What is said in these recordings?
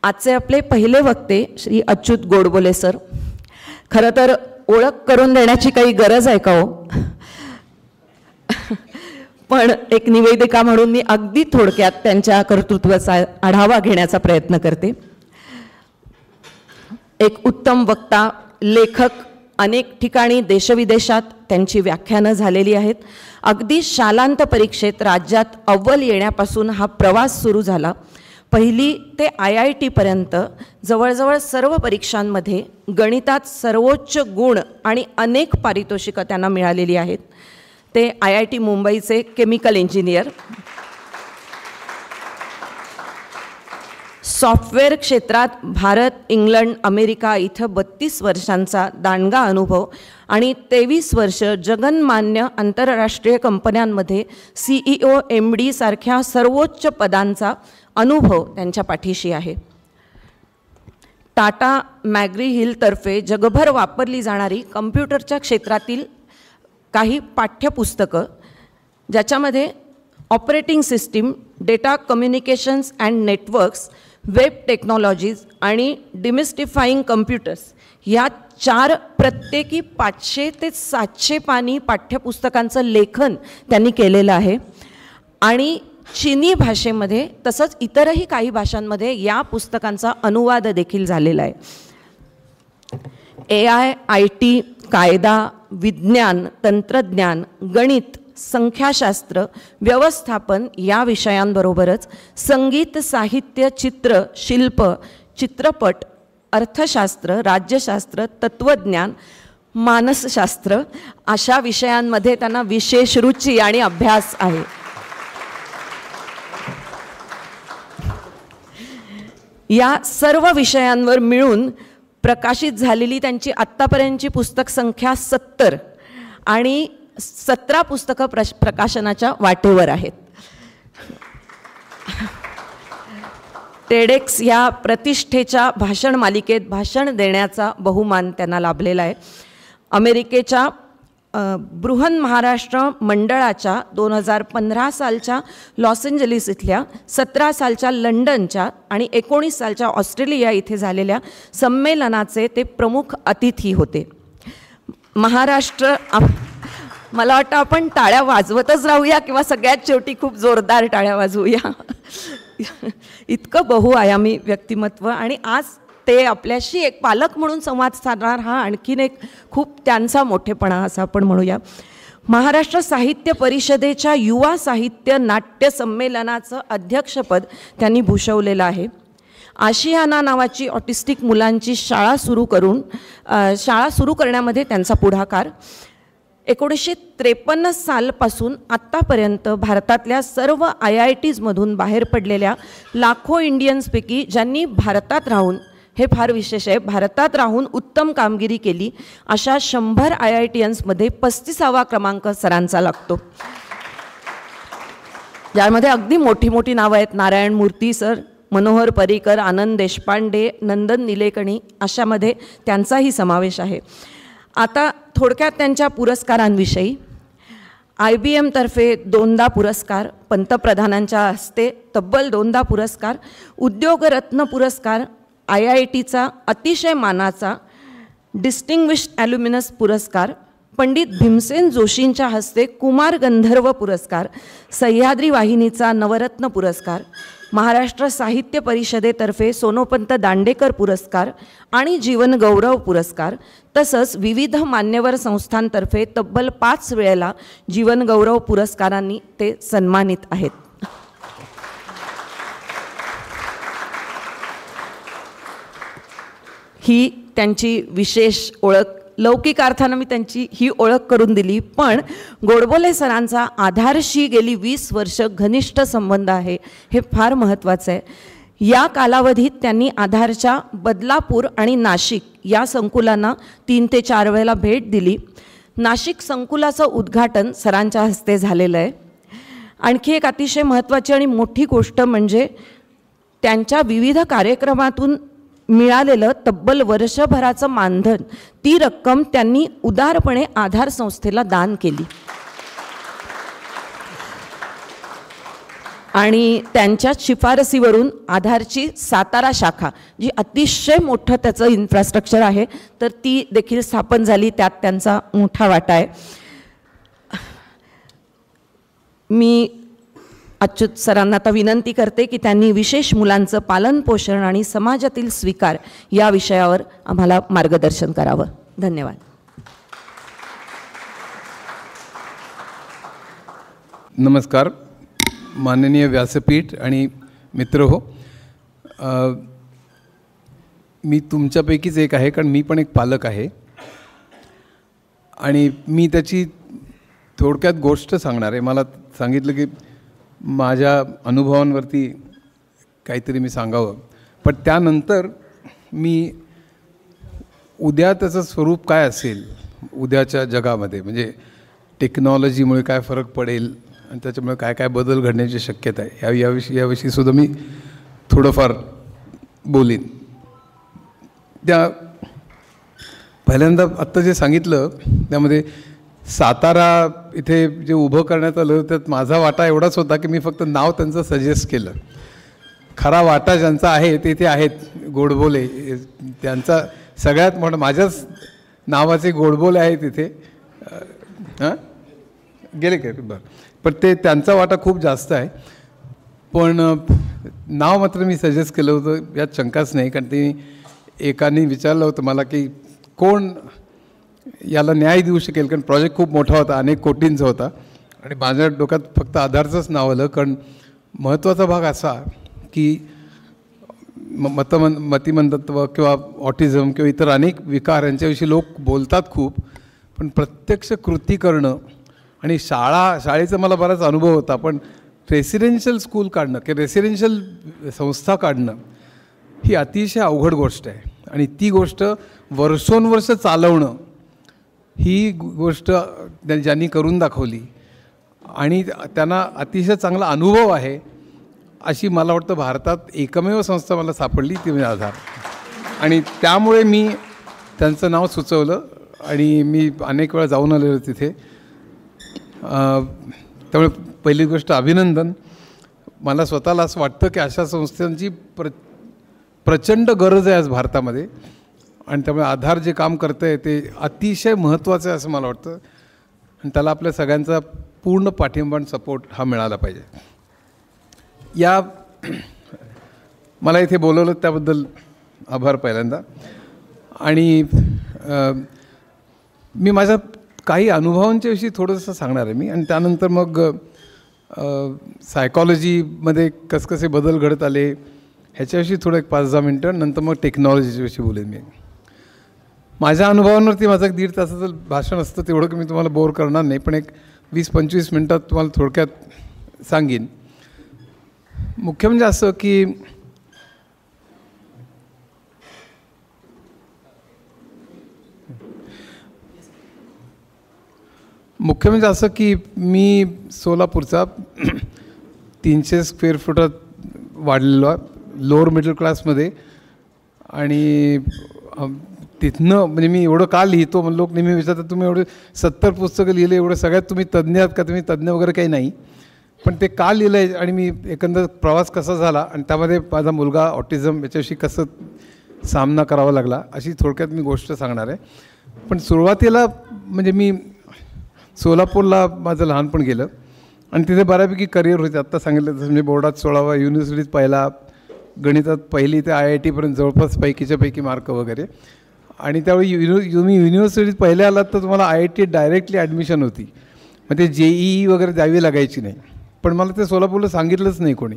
आजचे आपले पहिले वक्ते श्री अच्युत गोडबोले सर. खरं तर ओळख करून देण्याची काही गरज आहे का हो? पण एक निवेदिका म्हणून मी अगदी थोडक्यात त्यांच्या कर्तृत्वाचा आढावा घेण्याचा प्रयत्न करते. एक उत्तम वक्ता, लेखक, अनेक ठिकाणी देशविदेशात त्यांची व्याख्यानं झालेली आहेत. अगदी शालांत परीक्षेत राज्यात अव्वल येण्यापासून हा प्रवास सुरू झाला. पहिली ते IIT पर्यंत जवळजवळ सर्व परीक्षांमध्ये गणितात सर्वोच्च गुण आणि अनेक पारितोषिकं त्यांना मिळालेली आहेत. ते IIT मुंबईचे केमिकल इंजिनियर. सॉफ्टवेअर क्षेत्रात भारत, इंग्लंड, अमेरिका इथं 32 वर्षांचा दांडगा अनुभव आणि 23 वर्ष जगन्मान्य आंतरराष्ट्रीय कंपन्यांमध्ये CEO, MD सारख्या सर्वोच्च पदांचा अनुभव त्यांच्या पाठीशी आहे. टाटा मॅग्री हिलतर्फे जगभर वापरली जाणारी कम्प्युटरच्या क्षेत्रातील काही पाठ्यपुस्तकं, ज्याच्यामध्ये operating system, data communications and networks, web technologies आणि डिमिस्टिफाईंग कम्प्युटर्स या 4 प्रत्येकी 500 ते 700 पानी पाठ्यपुस्तकांचं लेखन त्यांनी केलेलं आहे. आणि चीनी भाषेमध्ये तसंच इतरही काही भाषांमध्ये या पुस्तकांचा अनुवाद देखील झालेला आहे. AI, IT, कायदा, विज्ञान, तंत्रज्ञान, गणित, संख्याशास्त्र, व्यवस्थापन या विषयांबरोबरच संगीत, साहित्य, चित्र, शिल्प, चित्रपट, अर्थशास्त्र, राज्यशास्त्र, तत्त्वज्ञान, मानसशास्त्र अशा विषयांमध्ये त्यांना विशेष रुची आणि अभ्यास आहे. या सर्व विषयांवर मिळून प्रकाशित झालेली त्यांची आत्तापर्यंतची पुस्तक संख्या 70 आणि 17 पुस्तकं प्रकाशनाच्या वाटेवर आहेत. टेडेक्स या प्रतिष्ठेच्या भाषण मालिकेत भाषण देण्याचा बहुमान त्यांना लाभलेला आहे. अमेरिकेच्या बृहन्महाराष्ट्र मंडळाच्या 2015 सालच्या लॉस एंजलिस इथल्या, 17 सालच्या लंडनच्या आणि 19 सालच्या ऑस्ट्रेलिया इथे झालेल्या संमेलनाचे ते प्रमुख अतिथी होते. महाराष्ट्र, मला वाटतं आपण टाळ्या वाजवतच राहूया किंवा सगळ्यात शेवटी खूप जोरदार टाळ्या वाजवूया. इतकं बहुआयामी व्यक्तिमत्व आणि आज ते आपल्याशी एक पालक म्हणून संवाद साधणार हा आणखीन एक खूप त्यांचा मोठेपणा असं आपण म्हणूया. महाराष्ट्र साहित्य परिषदेच्या युवा साहित्य नाट्य संमेलनाचं अध्यक्षपद त्यांनी भूषवलेलं आहे. आशियाना नावाची ऑटिस्टिक मुलांची शाळा सुरू करण्यामध्ये त्यांचा पुढाकार. 1953 सालपासून आत्तापर्यंत भारतातल्या सर्व IITsमधून बाहेर पडलेल्या लाखो इंडियन्सपैकी ज्यांनी भारतात राहून, हे फार विशेष आहे, भारतात राहून उत्तम कामगिरी केली अशा 100 IITiansमध्ये 35वा क्रमांक सरांचा लागतो. ज्यामध्ये अगदी मोठी मोठी नावं आहेत. नारायण मूर्ती सर, मनोहर पर्रिकर, आनंद देशपांडे, नंदन निलेकणी अशामध्ये त्यांचाही समावेश आहे. आता थोडक्यात त्यांच्या पुरस्कारांविषयी. IBM तर्फे 2दा पुरस्कार, पंतप्रधानांच्या हस्ते तब्बल 2दा पुरस्कार, उद्योगरत्न पुरस्कार, IITचा अतिशय मानाचा डिस्टिंग्विश्ड ॲल्युमिनस पुरस्कार, पंडित भीमसेन जोशींच्या हस्ते कुमार गंधर्व पुरस्कार, सह्याद्री वाहिनीचा नवरत्न पुरस्कार, महाराष्ट्र साहित्य परिषदेतर्फे सोनोपंत दांडेकर पुरस्कार आणि जीवन गौरव पुरस्कार, तसंच विविध मान्यवर संस्थांतर्फे तब्बल 5 वेळेला जीवन गौरव पुरस्कारांनी ते सन्मानित आहेत. ही त्यांची विशेष ओळख. लौकिक अर्थानं मी त्यांची ही ओळख करून दिली, पण गोडबोले सरांचा आधारशी गेली 20 वर्ष घनिष्ठ संबंध आहे, हे फार महत्त्वाचं आहे. या कालावधीत त्यांनी आधारच्या बदलापूर आणि नाशिक या संकुलांना 3 ते 4 वेळेला भेट दिली. नाशिक संकुलाचं उद्घाटन सरांच्या हस्ते झालेलं आहे. आणखी एक अतिशय महत्त्वाची आणि मोठी गोष्ट म्हणजे त्यांच्या विविध कार्यक्रमातून मिळालेलं तब्बल वर्षभराचं मानधन, ती रक्कम त्यांनी उदारपणे आधार संस्थेला दान केली. आणि त्यांच्याच शिफारसीवरून आधारची सातारा शाखा, जी अतिशय मोठं त्याचं इन्फ्रास्ट्रक्चर आहे, तर ती देखील स्थापन झाली. त्यात त्यांचा मोठा वाटा आहे. मी अच्युत सरांना आता विनंती करते की त्यांनी विशेष मुलांचं पालनपोषण आणि समाजातील स्वीकार या विषयावर आम्हाला मार्गदर्शन करावं. धन्यवाद. नमस्कार माननीय व्यासपीठ आणि मित्र हो, मी तुमच्यापैकीच एक आहे, कारण मी पण एक पालक आहे आणि मी त्याची थोडक्यात गोष्ट सांगणार आहे. मला सांगितलं की माझ्या अनुभवांवरती काहीतरी मी सांगावं, पण त्यानंतर मी उद्या त्याचं स्वरूप काय असेल उद्याच्या जगामध्ये, म्हणजे टेक्नॉलॉजीमुळे काय फरक पडेल आणि त्याच्यामुळे काय काय बदल घडण्याची शक्यता आहे, याविषयी सुद्धा मी थोडंफार बोलीन. त्या पहिल्यांदा आत्ता जे सांगितलं त्यामध्ये सातारा इथे जे उभं करण्यात आलं त्यात माझा वाटा एवढाच होता की मी फक्त नाव त्यांचं सजेस्ट केलं. खरा वाटा ज्यांचा आहे ते इथे आहेत, गोडबोले, त्यांचा सगळ्यात मोठा माझ्याच नावाचे गोडबोले आहेत इथे. हां गेले काय बरं, पण ते त्यांचा वाटा खूप जास्त आहे. पण नाव मात्र मी सजेस्ट केलं होतं, यात शंकाच नाही. कारण ते एकाने विचारलं होतं मला की कोण याला न्याय देऊ शकेल, कारण प्रोजेक्ट खूप मोठा होता, अनेक कोटींचा होता आणि माझ्या डोक्यात फक्त आधारचंच नाव आलं. कारण महत्त्वाचा भाग असा की मतिमंदत्व किंवा ऑटिझम किंवा इतर अनेक विकार यांच्याविषयी लोक बोलतात खूप, पण प्रत्यक्ष कृती करणं आणि शाळेचा मला बराच अनुभव होता, पण रेसिडेन्शियल स्कूल काढणं किंवा रेसिडेन्शियल संस्था काढणं ही अतिशय अवघड गोष्ट आहे. आणि ती गोष्ट वर्षोनवर्ष चालवणं ही गोष्ट ज्यांनी करून दाखवली आणि त्यांना अतिशय चांगला अनुभव आहे अशी मला वाटतं भारतात एकमेव संस्था मला सापडली, ती म्हणजे आधार. आणि त्यामुळे मी त्यांचं नाव सुचवलं आणि मी अनेक वेळा जाऊन आलेलो तिथे. त्यामुळे पहिली गोष्ट अभिनंदन. मला स्वतःला असं वाटतं की अशा संस्थांची प्रचंड गरज आहे आज भारतामध्ये आणि त्यामुळे आधार जे काम करतं आहे ते अतिशय महत्त्वाचं आहे असं मला वाटतं आणि त्याला आपल्या सगळ्यांचा पूर्ण पाठिंबा आणि सपोर्ट हा मिळाला पाहिजे. या मला इथे बोलवलं त्याबद्दल आभार पहिल्यांदा. आणि मी माझ्या काही अनुभवांच्या विषयी थोडंसं सांगणार आहे मी आणि त्यानंतर मग सायकॉलॉजीमध्ये कसे बदल घडत आले ह्याच्याविषयी थोडं एक 5-10 मिनटं, नंतर मग टेक्नॉलॉजीविषयी बोलेन मी. माझ्या अनुभवांवरती माझं 1.5 तासाचं भाषण असतं, तेवढं की मी तुम्हाला बोर करणार नाही, पण एक 20-25 मिनटात तुम्हाला थोडक्यात सांगेन. मुख्य म्हणजे असं की मी सोलापूरचा 300 स्क्वेअर फुटात वाढलेलो आहे, लोअर मिडल क्लासमध्ये. आणि तिथनं म्हणजे मी एवढं का लिहितो, मग लोक नेहमी विचारतात तुम्ही एवढे 70 पुस्तकं लिहिले, एवढं सगळ्यात तुम्ही तज्ज्ञ आहात का? तुम्ही तज्ज्ञ वगैरे काही नाही, पण ते का लिहिलं आहे आणि मी एकंदर प्रवास कसा झाला आणि त्यामध्ये माझा मुलगा ऑटिझम याच्याविषयी कसं सामना करावा लागला अशी थोडक्यात मी गोष्ट सांगणार आहे. पण सुरुवातीला म्हणजे मी सोलापूरला माझं लहानपण गेलं आणि तिथे बऱ्यापैकी करिअर होते. आत्ता सांगितलं तसं म्हणजे बोर्डात 16वा, युनिव्हर्सिटीत पहिला, गणितात पहिली ते IIT पर्यंत जवळपास पैकीच्या पैकी मार्क वगैरे. आणि त्यावेळी तुम्ही युनिव्हर्सिटीत पहिले आलात तर तुम्हाला IIT डायरेक्टली ॲडमिशन होती, मग ते JEE वगैरे द्यावी लागायची नाही. पण मला ते सोलापूरला सांगितलंच नाही कोणी,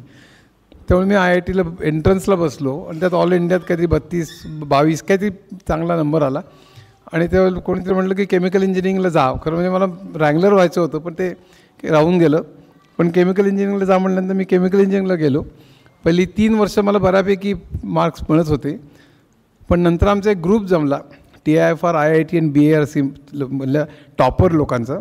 त्यामुळे मी IITला एंट्रन्सला बसलो आणि त्यात ऑल इंडियात काहीतरी 32-22 काहीतरी चांगला नंबर आला. आणि तेव्हा कोणीतरी म्हटलं की केमिकल इंजिनिअरिंगला जा. खरं म्हणजे मला रँगलर व्हायचं होतं, पण ते राहून गेलं. पण केमिकल इंजिनिअरिंगला जा म्हटल्यानंतर मी केमिकल इंजिनिअरिंगला गेलो. पहिली 3 वर्ष मला बऱ्यापैकी मार्क्स मिळत होते, पण नंतर आमचा एक ग्रुप जमला TIFR, IIT आणि BARC मधल्या टॉपर लोकांचा,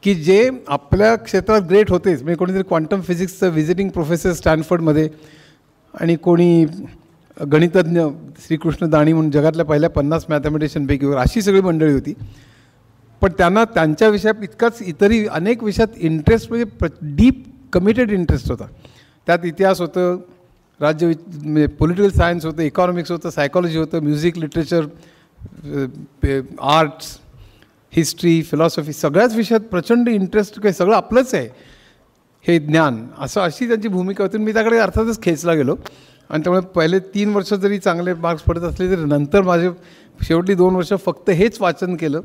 की जे आपल्या क्षेत्रात ग्रेट होतेच. म्हणजे कोणीतरी क्वांटम फिजिक्सचं व्हिजिटिंग प्रोफेसर स्टॅनफर्डमध्ये आणि कोणी गणितज्ञ श्रीकृष्ण दाणी म्हणून जगातल्या पहिल्या 50 मॅथमॅटिशियनपैकी वगैरे अशी सगळी मंडळी होती. पण त्यांना त्यांच्या विषयात इतकाच इतरही अनेक विषयात इंटरेस्ट म्हणजे डीप कमिटेड इंटरेस्ट होता. त्यात इतिहास होतं, राज्य म्हणजे पॉलिटिकल सायन्स होतं, इकॉनॉमिक्स होतं, सायकॉलॉजी होतं, music, literature, arts, history, philosophy, सगळ्याच विषयात प्रचंड इंटरेस्ट. काही सगळं आपलंच आहे हे ज्ञान, अशी त्यांची भूमिका होती. मी त्याकडे अर्थातच खेचला गेलो आणि त्यामुळे पहिले 3 वर्ष जरी चांगले मार्क्स पडत असले तरी नंतर माझे शेवटली 2 वर्ष फक्त हेच वाचन केलं.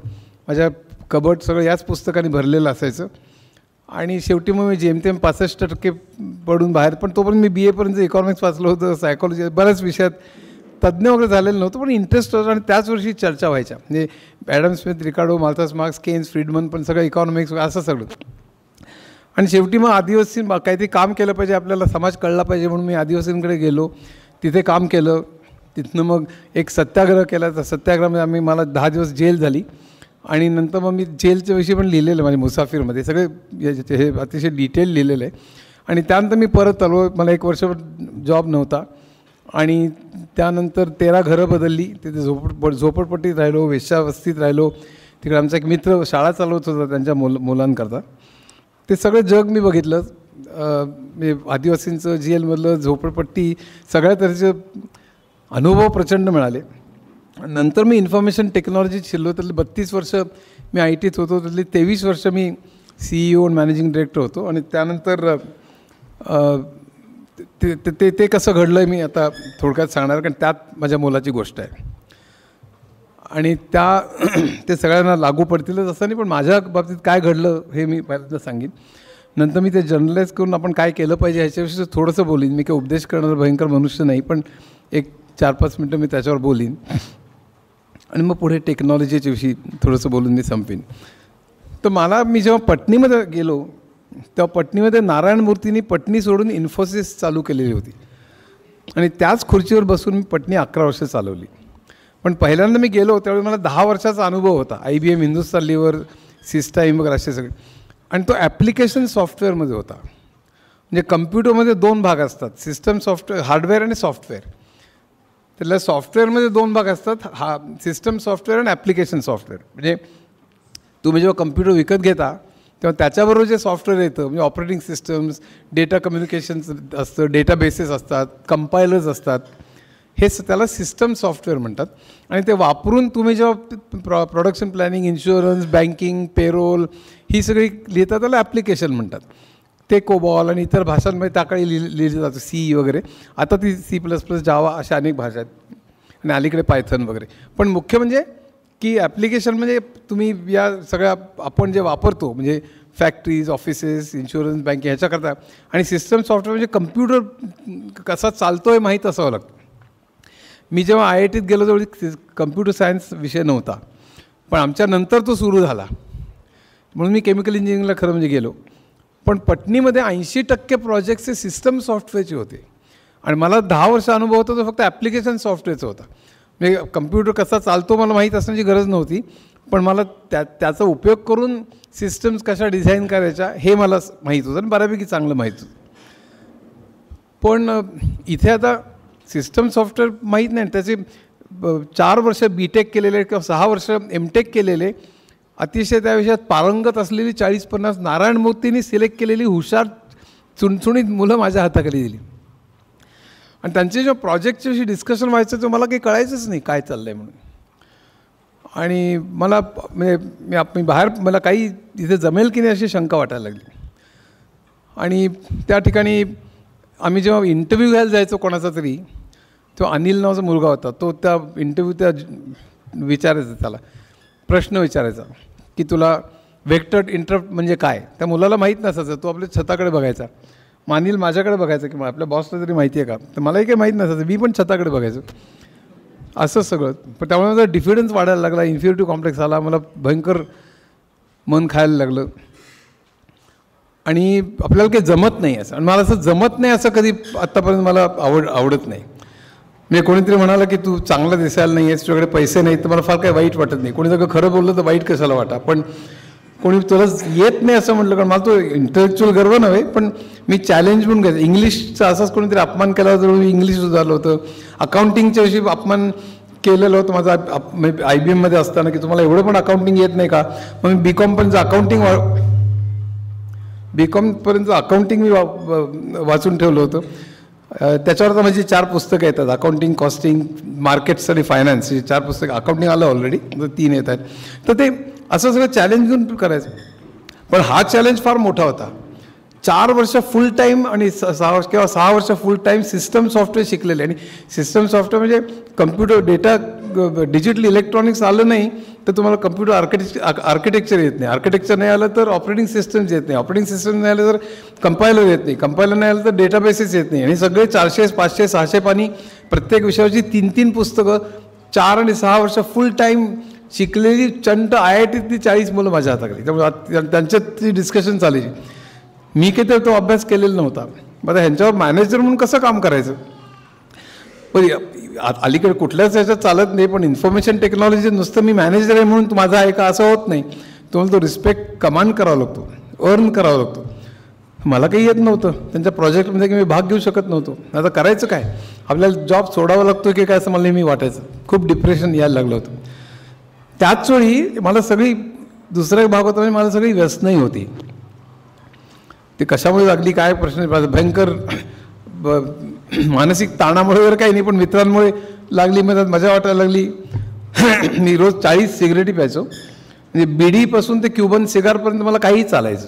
माझ्या कबड सगळं याच पुस्तकाने भरलेलं असायचं आणि शेवटी मग मी जेमतेम 65% पडून बाहेर. पण तोपर्यंत मी BA पर्यंत इकॉनॉमिक्स वाचलं होतं, सायकॉलॉजी, बऱ्याच विषयात तज्ज्ञ वगैरे झालेलं नव्हतं, पण इंटरेस्ट होता आणि त्याच वर्षी चर्चा व्हायच्या. म्हणजे ॲडम स्मिथ, रिकार्डो, माल्थस मार्क्स, केन्स, फ्रीडमन, पण सगळं इकॉनॉमिक्स असं सगळं. आणि शेवटी मग आदिवासी काहीतरी काम केलं पाहिजे, आपल्याला समाज कळला पाहिजे म्हणून मी आदिवासींकडे गेलो, तिथे काम केलं. तिथनं मग एक सत्याग्रह केला. त्या सत्याग्रहामध्ये मला 10 दिवस जेल झाली आणि नंतर मग मी जेलच्या विषयी पण लिहिलेलं माझ्या मुसाफिरमध्ये, सगळे हे अतिशय डिटेल लिहिलेलं आहे. आणि त्यानंतर मी परत आलो. मला 1 वर्ष जॉब नव्हता आणि त्यानंतर 13 घरं बदलली. तिथे झोपडपट्टीत राहिलो, वेश्यावस्तीत राहिलो. तिकडे आमचा एक मित्र शाळा चालवत होता त्यांच्या मुलांकरता. ते सगळं जग मी बघितलं. आदिवासींचं, जेलमधलं, झोपडपट्टी, सगळ्या तऱ्हेचे अनुभव प्रचंड मिळाले. नंतर मी इन्फॉर्मेशन टेक्नॉलॉजीत शिरलो. त्यातली 32 वर्ष मी ITत होतो, त्यातली 23 वर्ष मी CEO आणि मॅनेजिंग डायरेक्टर होतो. आणि त्यानंतर ते कसं घडलं आहे मी आता थोडक्यात सांगणार, कारण त्यात माझ्या मुलाची गोष्ट आहे आणि ते सगळ्यांना लागू पडतीलच असं नाही, पण माझ्या बाबतीत काय घडलं हे मी पहिल्यांदा सांगेन. नंतर मी ते जर्नलाइज करून आपण काय केलं पाहिजे ह्याच्याविषयी थोडंसं बोलीन. मी काही उपदेश करणारा भयंकर मनुष्य नाही, पण एक 4-5 मिनटं मी त्याच्यावर बोलीन आणि मग पुढे टेक्नॉलॉजीच्या विषयी थोडंसं बोलून मी संपेन. तर मी जेव्हा पटणीमध्ये गेलो तेव्हा पटणीमध्ये नारायण मूर्तींनी पटणी सोडून इन्फोसिस चालू केलेली होती आणि त्याच खुर्चीवर बसून मी पटणी 11 वर्ष चालवली. पण पहिल्यांदा मी गेलो त्यावेळी मला 10 वर्षाचा अनुभव होता. IBM, हिंदुस्तान लिव्हर, सिस्टाईम वगैरे असे सगळे. आणि तो ॲप्लिकेशन सॉफ्टवेअरमध्ये होता. म्हणजे कम्प्युटरमध्ये 2 भाग असतात, सिस्टम सॉफ्टवेअर, हार्डवेअर आणि सॉफ्टवेअर. त्यातल्या सॉफ्टवेअरमध्ये 2 भाग असतात, सिस्टम सॉफ्टवेअर आणि ॲप्लिकेशन सॉफ्टवेअर. म्हणजे तुम्ही जेव्हा कम्प्युटर विकत घेता तेव्हा त्याच्याबरोबर जे सॉफ्टवेअर येतं, म्हणजे ऑपरेटिंग सिस्टम्स, डेटा कम्युनिकेशन्स असतं, डेटाबेसेस असतात, कंपायलर्स असतात, त्याला सिस्टम सॉफ्टवेअर म्हणतात. आणि ते वापरून तुम्ही जेव्हा production planning, insurance, banking, payroll ही सगळी लिहितात त्याला ॲप्लिकेशन म्हणतात. ते कोबॉल आणि इतर भाषांमध्ये त्याकाळी लिहिली जातं, C वगैरे. आता ती C++, जावा अशा अनेक भाषा आहेत आणि अलीकडे पायथन वगैरे. पण मुख्य म्हणजे की ॲप्लिकेशन म्हणजे तुम्ही या सगळ्या आपण जे वापरतो, म्हणजे फॅक्टरीज, ऑफिसेस, इन्शुरन्स, बँकिंग ह्याच्याकरता. आणि सिस्टम सॉफ्टवेअर म्हणजे कम्प्युटर कसा चालतो आहे माहीत असावं लागतं. मी जेव्हा IITत गेलो तेवढी कम्प्युटर सायन्स विषय नव्हता, पण आमच्या नंतर तो सुरू झाला म्हणून मी केमिकल इंजिनिअरिंगला खरं म्हणजे गेलो. पण पटणीमध्ये 80% प्रोजेक्ट्सचे सिस्टम सॉफ्टवेअरचे होते आणि मला 10 वर्ष अनुभव होता तो फक्त ॲप्लिकेशन सॉफ्टवेअरचा होता. म्हणजे कम्प्युटर कसा चालतो मला माहीत असण्याची गरज नव्हती, पण मला त्याचा उपयोग करून सिस्टम्स कशा डिझाईन करायच्या हे मला माहीत होतं आणि बऱ्यापैकी चांगलं माहीत होतं. पण इथे आता सिस्टम सॉफ्टवेअर माहीत नाही. त्याचे 4 वर्ष BTech केलेले किंवा 6 वर्ष MTech केलेले अतिशय त्या विषयात पारंगत असलेली 40-50 नारायण मूर्तींनी सिलेक्ट केलेली हुशार चुणचुणीत मुलं माझ्या हाताखाली दिली. आणि त्यांचे जेव्हा प्रोजेक्टच्या विषयी डिस्कशन व्हायचं तेव्हा मला काही कळायचंच नाही काय चाललं आहे म्हणून. आणि मला म्हणजे मी बाहेर मला काही इथे जमेल की नाही अशी शंका वाटायला लागली. आणि त्या ठिकाणी आम्ही जेव्हा इंटरव्ह्यू घ्यायला जायचो कोणाचा तरी, तो अनिल नावाचा मुलगा होता, तो त्या इंटरव्ह्यू विचारायचा, त्याला प्रश्न विचारायचा की तुला वेक्टर इंटरप्ट म्हणजे काय. त्या मुलाला माहीत नसायचं, तो आपल्या छताकडे बघायचा. अनिल माझ्याकडे बघायचं की आपल्या बॉसला तरी माहिती आहे का, तर मलाही काही माहीत नसायचं, मी पण छताकडे बघायचो. असं सगळं. पण त्यामुळे माझा डिफिडन्स वाढायला लागला, इन्फिरिटी कॉम्प्लेक्स आला, मला भयंकर मन खायला लागलं आणि आपल्याला काही जमत नाही असं. आणि मला असं जमत नाही असं कधी आत्तापर्यंत मला आवडत नाही. म्हणजे कोणीतरी म्हणाला की तू चांगलं दिसायला नाही आहेस, तुझ्याकडे पैसे नाही, तर मला फार काही वाईट वाटत नाही. कोणी जर खरं बोललं तर वाईट कशाला वाटा. पण कोणी तुला येत नाही असं म्हटलं, कारण मला तो इंटेलेक्च्युअल गर्व नव्हे, पण मी चॅलेंज म्हणून घ्यायचं. इंग्लिशचा असाच कोणीतरी अपमान केला होता, मी इंग्लिश सुधारलं होतं. अकाउंटिंगच्या विषयी अपमान केलेलं होतं माझा IBMमध्ये असताना की तुम्हाला एवढं पण अकाउंटिंग येत नाही का. मग मी BCom पण अकाउंटिंग BCom अकाउंटिंग मी वाचून ठेवलं होतं. त्याच्यावर तर माझी 4 पुस्तकं येतात. अकाउंटिंग, कॉस्टिंग, मार्केट्स आणि फायनान्स, ही 4 पुस्तकं. अकाउंटिंग आलं ऑलरेडी, 3 येत आहेत. तर ते असं सगळं चॅलेंज घेऊन करायचं. पण हा चॅलेंज फार मोठा होता. 4 वर्ष फुल टाईम आणि 6 वर्ष फुल टाईम सिस्टम सॉफ्टवेअर शिकलेले. आणि सिस्टम सॉफ्टवेअर म्हणजे कम्प्युटर डेटा डिजिटल इलेक्ट्रॉनिक्स आलं नाही तर तुम्हाला कम्प्युटर आर्किटेक्चर येत नाही. आर्किटेक्चर नाही आलं तर ऑपरेटिंग सिस्टम्स येत नाही. ऑपरेटिंग सिस्टम नाही आलं तर कंपायलर येत नाही. कंपायलर नाही आलं तर डेटाबेसेस येत नाही. आणि सगळे 400, 500, 600 पानी प्रत्येक विषयाची 3-3 पुस्तकं 4 आणि 6 वर्ष फुल टाईम शिकलेली चंट IITतली 40 मुलं माझ्या हाताखाली. त्यामुळे त्यांच्यात ती डिस्कशन चालायची. मी काही तो अभ्यास केलेला नव्हता. मग ह्यांच्यावर मॅनेजर म्हणून कसं काम करायचं. पण अलीकडे कुठल्याच ह्याच्यात चालत नाही. पण इन्फॉर्मेशन टेक्नॉलॉजी नुसतं मी मॅनेजर आहे म्हणून माझा आहे का असं होत नाही. तुम्हाला तो रिस्पेक्ट कमांड करावा लागतो, अर्न करावा लागतो. मला काही येत नव्हतं. त्यांच्या प्रोजेक्टमध्ये की मी भाग घेऊ शकत नव्हतो. आता करायचं काय, आपल्याला जॉब सोडावा लागतो की काय असं मला नेहमी वाटायचं. खूप डिप्रेशन यायला लागलं होतं. त्याच वेळी मला सगळी दुसरा भाग होता म्हणजे मला सगळी व्यसनही होती. ते कशामुळे लागली काय प्रश्न, भयंकर मानसिक ताणामुळे वगैरे काही नाही, पण मित्रांमुळे लागली. मजा वाटायला लागली. मी रोज 40 सिगरेटी प्यायचो. म्हणजे बिडीपासून ते क्युबन सिगारपर्यंत मला काहीही चालायचं.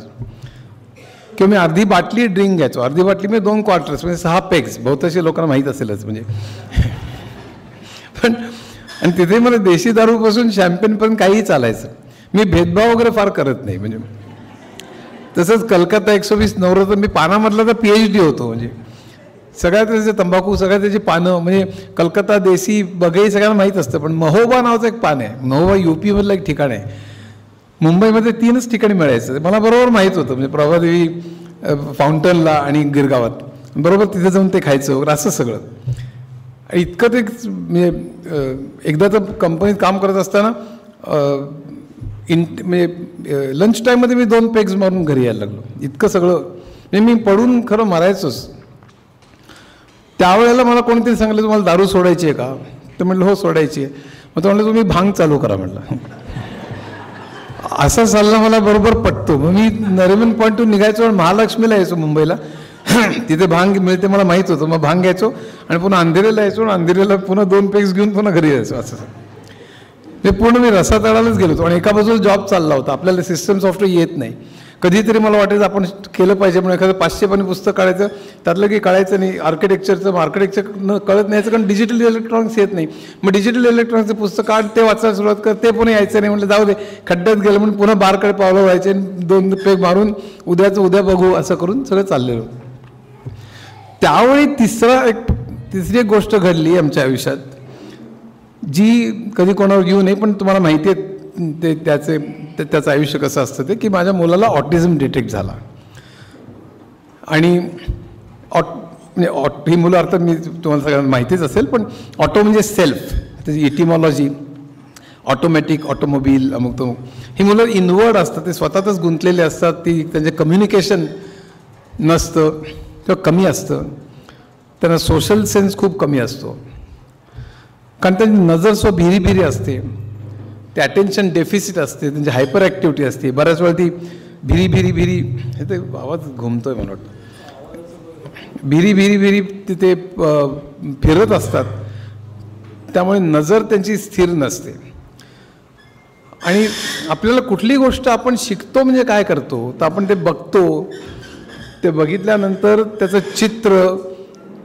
किंवा मी अर्धी बाटली ड्रिंक घ्यायचो. अर्धी बाटली म्हणजे 2 क्वार्टर्स म्हणजे 6 पेग्स. बहुतांशी लोकांना माहीत असेलच म्हणजे. पण आणि तिथे मला देशी दारूपासून शॅम्पेनपर्यंत काहीही चालायचं. मी भेदभाव वगैरे फार करत नाही. म्हणजे तसंच कलकत्ता 120 नवरत्न मी पानामधला तर PhD होतो. म्हणजे सगळ्यात त्याचे तंबाखू, सगळ्यात त्याची पानं, म्हणजे कलकत्ता देसी बघई सगळ्यांना माहीत असतं. पण महोबा नावाचं एक पान आहे. महोबा UP मधलं एक ठिकाण आहे. मुंबईमध्ये 3च ठिकाणी मिळायचं. मला बरोबर माहीत होतं. म्हणजे प्रभादेवी फाउंटनला आणि गिरगावात बरोबर तिथे जाऊन ते खायचं वगैरे असं सगळं. इतकं ते म्हणजे एकदा तर कंपनीत काम करत असताना म्हणजे लंच टाईममध्ये मी 2 पेग्स मारून घरी यायला लागलो. इतकं सगळं म्हणजे मी पडून खरं मारायचोच. त्यावेळेला मला कोणीतरी सांगितलं तुम्हाला दारू सोडायची आहे का. तर म्हटलं हो सोडायची आहे. मग तो म्हटलं तुम्ही भांग चालू करा म्हटलं. असा सल्ला मला बरोबर पटतो. मग मी नरिमन पॉईंटून निघायचो आणि महालक्ष्मीला यायचो मुंबईला. तिथे भांग मिळते मला माहीत होतं. मग भांग घ्यायचो आणि पुन्हा अंधेरीला यायचो आणि अंधेरीला पुन्हा 2 पेग्स घेऊन पुन्हा घरी यायचो. असं ते पूर्ण मी रसातळालाच गेलो होतो. आणि एका बाजूला जॉब चालला होता. आपल्याला सिस्टम सॉफ्टवेअर येत नाही. कधीतरी मला वाटायचं आपण केलं पाहिजे म्हणून एखादं 500 पानी पुस्तक काढायचं. त्यातलं काही कळायचं नाही. आर्किटेक्चर कळत नाही कारण डिजिटल इलेक्ट्रॉनिक्स येत नाही. मग डिजिटल इलेक्ट्रॉनिक्सचं पुस्तक काढ, ते वाचायला सुरुवात कर, ते पुन्हा यायचं नाही. म्हटलं जाऊ दे, खड्ड्यात गेलं म्हणून पुन्हा बारकडे पावलं व्हायचे. 2 पेग मारून उद्याचं उद्या बघू असं करून सगळं चाललेलं. त्यावेळी तिसरी एक गोष्ट घडली आमच्या आयुष्यात, जी कधी कोणावर येऊ नये पण तुम्हाला माहिती आहे ते त्याचं आयुष्य कसं असतं ते, की माझ्या मुलाला ऑटिझम डिटेक्ट झाला. आणि ही मुलं अर्थात मी तुम्हाला सगळ्यांना माहितीच असेल, पण ऑटो म्हणजे सेल्फ, त्याची इटिमॉलॉजी ऑटोमॅटिक, ऑटोमोबाईल, अमुक तो. ही मुलं इनवर्ड असतात. ते स्वतःतच गुंतलेले असतात. त्यांचे कम्युनिकेशन नसतं किंवा कमी असतं. त्यांना सोशल सेन्स खूप कमी असतो कारण त्यांची नजर भिरी असते. ते अटेन्शन डेफिसिट असते. त्यांची हायपर ॲक्टिव्हिटी असते. बऱ्याच वेळा ती भिरी हे ते आवाज घुमतोय मला वाटतं. भिरी तिथे फिरत असतात. त्यामुळे नजर त्यांची स्थिर नसते. आणि आपल्याला कुठली गोष्ट आपण शिकतो म्हणजे काय करतो तर आपण ते बघतो. ते बघितल्यानंतर त्याचं चित्र,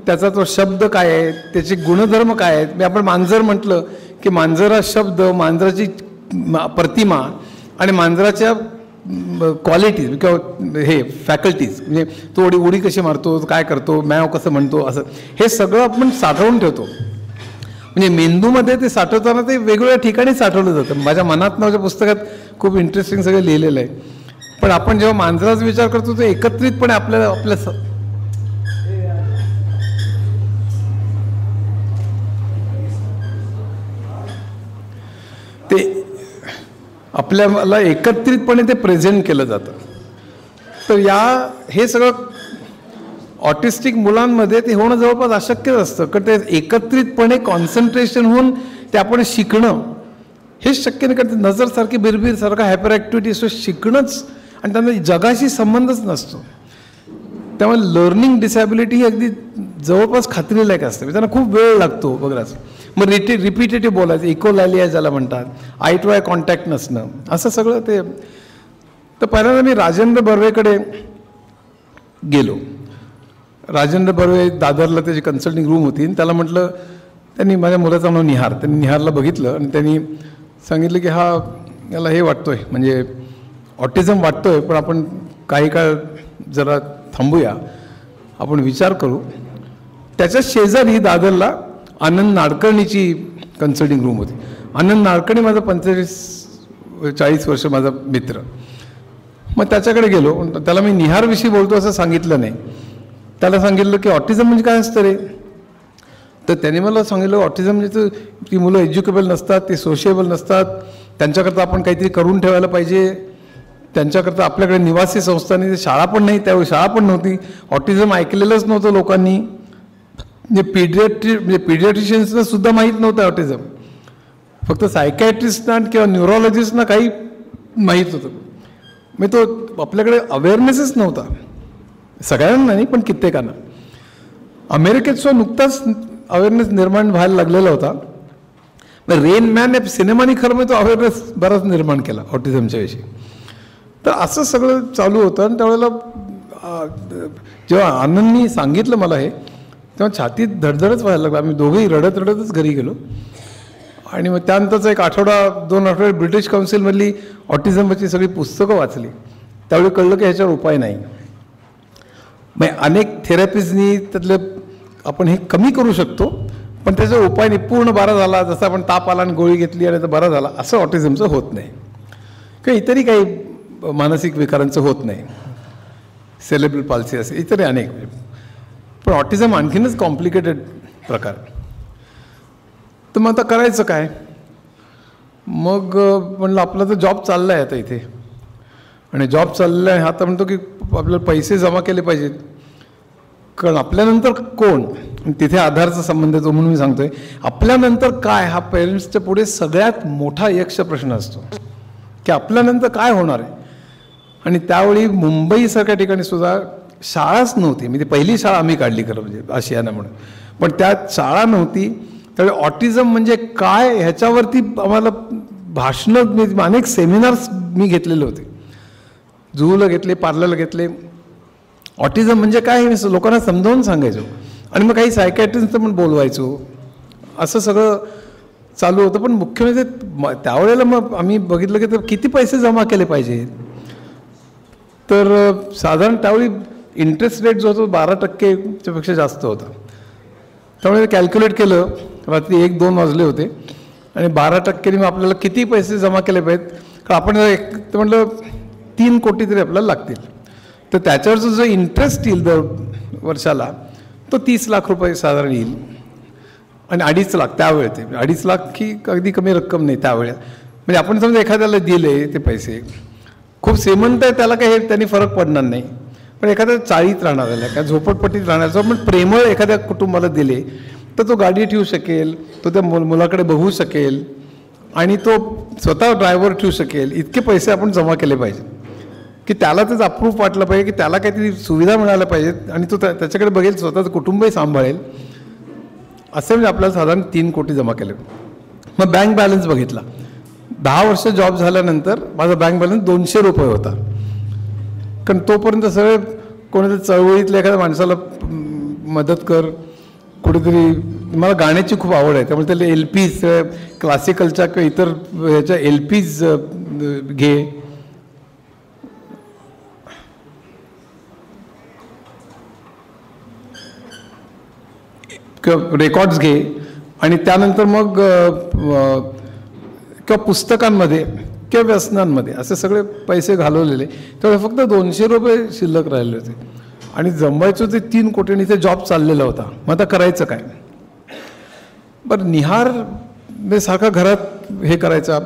त्याचा तो शब्द काय आहे, त्याचे गुणधर्म काय आहेत. मी आपण मांजर म्हटलं की मांजर हा शब्द, मांजराची प्रतिमा आणि मांजराच्या क्वालिटीज किंवा हे फॅकल्टीज, म्हणजे तो उडी कशी मारतो, काय करतो, मॅव कसं म्हणतो, असं हे सगळं आपण साठवून ठेवतो. म्हणजे मेंदूमध्ये ते साठवताना ते वेगवेगळ्या ठिकाणी साठवलं जातं. माझ्या मनात माझ्या पुस्तकात खूप इंटरेस्टिंग सगळं लिहिलेलं आहे. पण आपण जेव्हा मांजराचा विचार करतो ते एकत्रितपणे आपल्या आपल्याला एकत्रितपणे ते प्रेझेंट केलं जातं. तर हे सगळं ऑटिस्टिक मुलांमध्ये ते होणं जवळपास अशक्यच असतं. कारण ते एकत्रितपणे कॉन्सन्ट्रेशन होऊन ते आपण शिकणं हेच शक्य नाही. कारण नजरसारखी बिरबिरसारखा हायपर ॲक्टिव्हिटी असतो. शिकणंच आणि त्यांना जगाशी संबंधच नसतो. त्यामुळे लर्निंग डिसॅबिलिटी ही अगदी जवळपास खात्रीलायक असते. त्यांना खूप वेळ लागतो बघाच. मग रिपिटेटिव्ह बोलायचं, इकोलॅलिया ज्याला म्हणतात, आय टू आय कॉन्टॅक्ट नसणं, असं सगळं ते. तर पहिल्यांदा मी राजेंद्र बर्वेकडे गेलो. राजेंद्र बर्वे दादरला त्याची कन्सल्टिंग रूम होती. त्याला म्हटलं, त्यांनी माझ्या मुलाचं नाव निहार, त्यांनी निहारला बघितलं आणि त्यांनी सांगितलं की याला हे वाटतोय, म्हणजे ऑटिझम वाटतोय, पण आपण काही काळ जरा थांबूया, आपण विचार करू. त्याच्या शेजारी दादरला आनंद नाडकर्णीची कन्सल्टिंग रूम होती. आनंद नाडकर्णी माझा 45-40 वर्ष माझा मित्र. मग त्याच्याकडे गेलो. त्याला मी निहारविषयी बोलतो असं सांगितलं नाही. त्याला सांगितलं की ऑटिझम म्हणजे काय असतं रे. तर त्याने मला सांगितलं ऑटिझम म्हणजे ती मुलं एज्युकेबल नसतात, ती सोशिएबल नसतात, त्यांच्याकरता आपण काहीतरी करून ठेवायला पाहिजे. त्यांच्याकरता आपल्याकडे निवासी संस्थांनी शाळा पण नाही, त्यावेळी शाळा पण नव्हती. ऑटिझम ऐकलेलंच नव्हतं लोकांनी. म्हणजे पिडियाट्रिशियन्सना सुद्धा माहीत नव्हतं ऑटिझम. फक्त सायकॅट्रिस्टना किंवा न्यूरोलॉजिस्टना काही माहीत होतं. म्हणजे तो आपल्याकडे अवेअरनेसच नव्हता, सगळ्यांना नाही पण कित्येकांना. अमेरिकेत सुद्धा नुकताच अवेअरनेस निर्माण व्हायला लागलेला होता. रेन मॅन या सिनेमाने खरं म्हणजे तो अवेअरनेस बराच निर्माण केला ऑटिझमच्या विषयी. तर असं सगळं चालू होतं. आणि त्यावेळेला जेव्हा आनंदनी सांगितलं मला हे, तेव्हा छातीत धडधडच व्हायला लागला. आम्ही दोघेही रडत रडतच घरी गेलो. आणि मग त्यानंतरचा 1-2 आठवडे ब्रिटिश काउन्सिलमधली ऑटिझमची सगळी पुस्तकं वाचली. त्यावेळी कळलं की ह्याच्यावर उपाय नाही. मग अनेक थेरपिस्टनी त्यातले आपण हे कमी करू शकतो, पण त्याचा उपाय नाही. पूर्ण बरा झाला, जसं आपण ताप आला आणि गोळी घेतली आणि तर बरा झाला, असं ऑटिझमचं होत नाही. किंवा इतरही काही मानसिक विकारांचं होत नाही, सेरेब्रल पाल्सी असे इतरही अनेक. पण ऑटिझम आणखीनच कॉम्प्लिकेटेड प्रकार. तर मग आता करायचं काय. मग म्हणलं आपला तर जॉब चालला आहे आता इथे, आणि जॉब चालला आहे आता म्हणतो की आपल्याला पैसे जमा केले पाहिजेत, कारण आपल्यानंतर कोण, तिथे आधारचा संबंध येतो. म्हणून मी सांगतोय आपल्यानंतर काय हा पेरेंट्सच्या पुढे सगळ्यात मोठा यक्ष प्रश्न असतो की आपल्यानंतर काय होणार आहे. आणि त्यावेळी मुंबईसारख्या ठिकाणी सुद्धा शाळाच नव्हती. म्हणजे पहिली शाळा आम्ही काढली खरं म्हणजे आशियाना म्हणून, पण त्यात शाळा नव्हती. त्यावेळी ऑटिझम म्हणजे काय ह्याच्यावरती आम्हाला भाषणं, अनेक सेमिनार्स मी घेतलेले होते. जुहूला घेतले, पार्लरला घेतले. ऑटिझम म्हणजे काय हे लोकांना समजावून सांगायचो. आणि मग काही सायकॅट्रिस्टचं पण बोलवायचो. असं सगळं चालू होतं. पण मुख्य म्हणजे त्यावेळेला मग आम्ही बघितलं की किती पैसे जमा केले पाहिजेत. तर साधारण त्यावेळी इंटरेस्ट रेट जो होतो 12% पेक्षा जास्त होता. त्यामुळे कॅल्क्युलेट केलं, रात्री 1-2 वाजले होते, आणि 12% मग आपल्याला किती पैसे जमा केले पाहिजेत. कारण आपण म्हटलं 3 कोटी तरी आपल्याला लागतील. तर त्याच्यावरचं जो इंटरेस्ट येईल दर वर्षाला तो 30 लाख रुपये साधारण येईल. आणि 2.5 लाख त्यावेळे, ते 2.5 लाख ही अगदी कमी रक्कम नाही त्यावेळेला. म्हणजे आपण समजा एखाद्याला दिले ते पैसे, खूप श्रीमंत आहे त्याला काही त्यांनी फरक पडणार नाही. पण एखाद्या चाळीत राहणाऱ्याला किंवा झोपडपट्टीत राहण्याचा पण प्रेमळ एखाद्या कुटुंबाला दिले तर तो गाडी ठेवू शकेल, तो त्या मुलाकडे बघू शकेल, आणि तो स्वतः ड्रायव्हर ठेवू शकेल. इतके पैसे आपण जमा केले पाहिजे की त्याला त्याचं अप्रूफ वाटलं पाहिजे की त्याला काहीतरी सुविधा मिळाल्या पाहिजेत, आणि तो त्याच्याकडे बघेल, स्वतःचं कुटुंबही सांभाळेल. असे म्हणजे आपल्याला साधारण 3 कोटी जमा केले. मग बँक बॅलन्स बघितला. 10 वर्ष जॉब झाल्यानंतर माझा बँक बॅलन्स 200 रुपये होता. कारण तोपर्यंत सगळे कोणीतरी चळवळीतल्या एखाद्या माणसाला मदत कर, कुठेतरी. मला गाण्याची खूप आवड आहे, त्यामुळे त्याला LPs, क्लासिकलच्या किंवा इतर ह्याच्या LPs घे, किंवा रेकॉर्ड्स घे. आणि त्यानंतर मग किंवा पुस्तकांमध्ये किंवा व्यसनांमध्ये असे सगळे पैसे घालवलेले. त्यामुळे फक्त 200 रुपये शिल्लक राहिले होते. आणि जमवायचं ते 3 कोटी, आणि इथे जॉब चाललेला होता. मग आता करायचं काय. बरं, निहार सारखा घरात हे करायचा.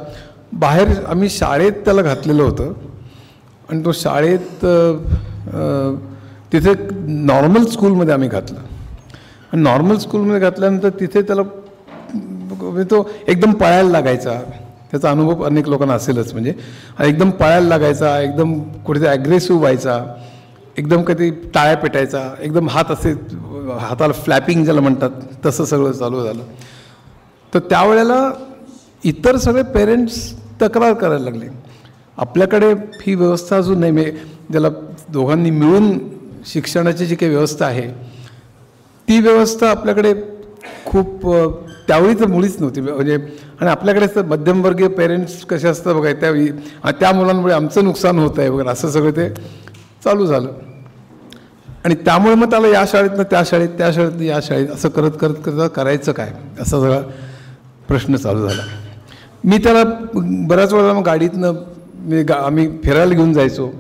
बाहेर आम्ही शाळेत त्याला घातलेलं होतं, आणि तो शाळेत तिथे नॉर्मल स्कूलमध्ये आम्ही घातलं. आणि नॉर्मल स्कूलमध्ये घातल्यानंतर तिथे त्याला तो एकदम पळायला लागायचा. त्याचा अनुभव अनेक लोकांना असेलच. म्हणजे एकदम पळायला लागायचा, एकदम कुठेतरी ॲग्रेसिव्ह व्हायचा, एकदम कधी टाळ्या पेटायचा, एकदम हात असे हाताला फ्लॅपिंग ज्याला म्हणतात तसं सगळं चालू झालं. तर त्यावेळेला इतर सगळे पेरेंट्स तक्रार करायला लागले, आपल्याकडे ही व्यवस्था अजून नाही. म्हणजे ज्याला दोघांनी मिळून शिक्षणाची जी काही व्यवस्था आहे ती व्यवस्था आपल्याकडे खूप त्यावेळी तर मुळीच नव्हती. म्हणजे आणि आपल्याकडे तर मध्यमवर्गीय पेरेंट्स कसे असतात बघा, त्या मुलांमुळे आमचं नुकसान होत आहे वगैरे असं सगळं ते चालू झालं. आणि त्यामुळे मग त्याला या शाळेतनं त्या शाळेत, त्या शाळेतनं या शाळेत असं करत करत करत करायचं काय असा सगळा प्रश्न चालू झाला. मी त्याला बऱ्याच वेळा मग गाडीतनं आम्ही फिरायला घेऊन जायचो,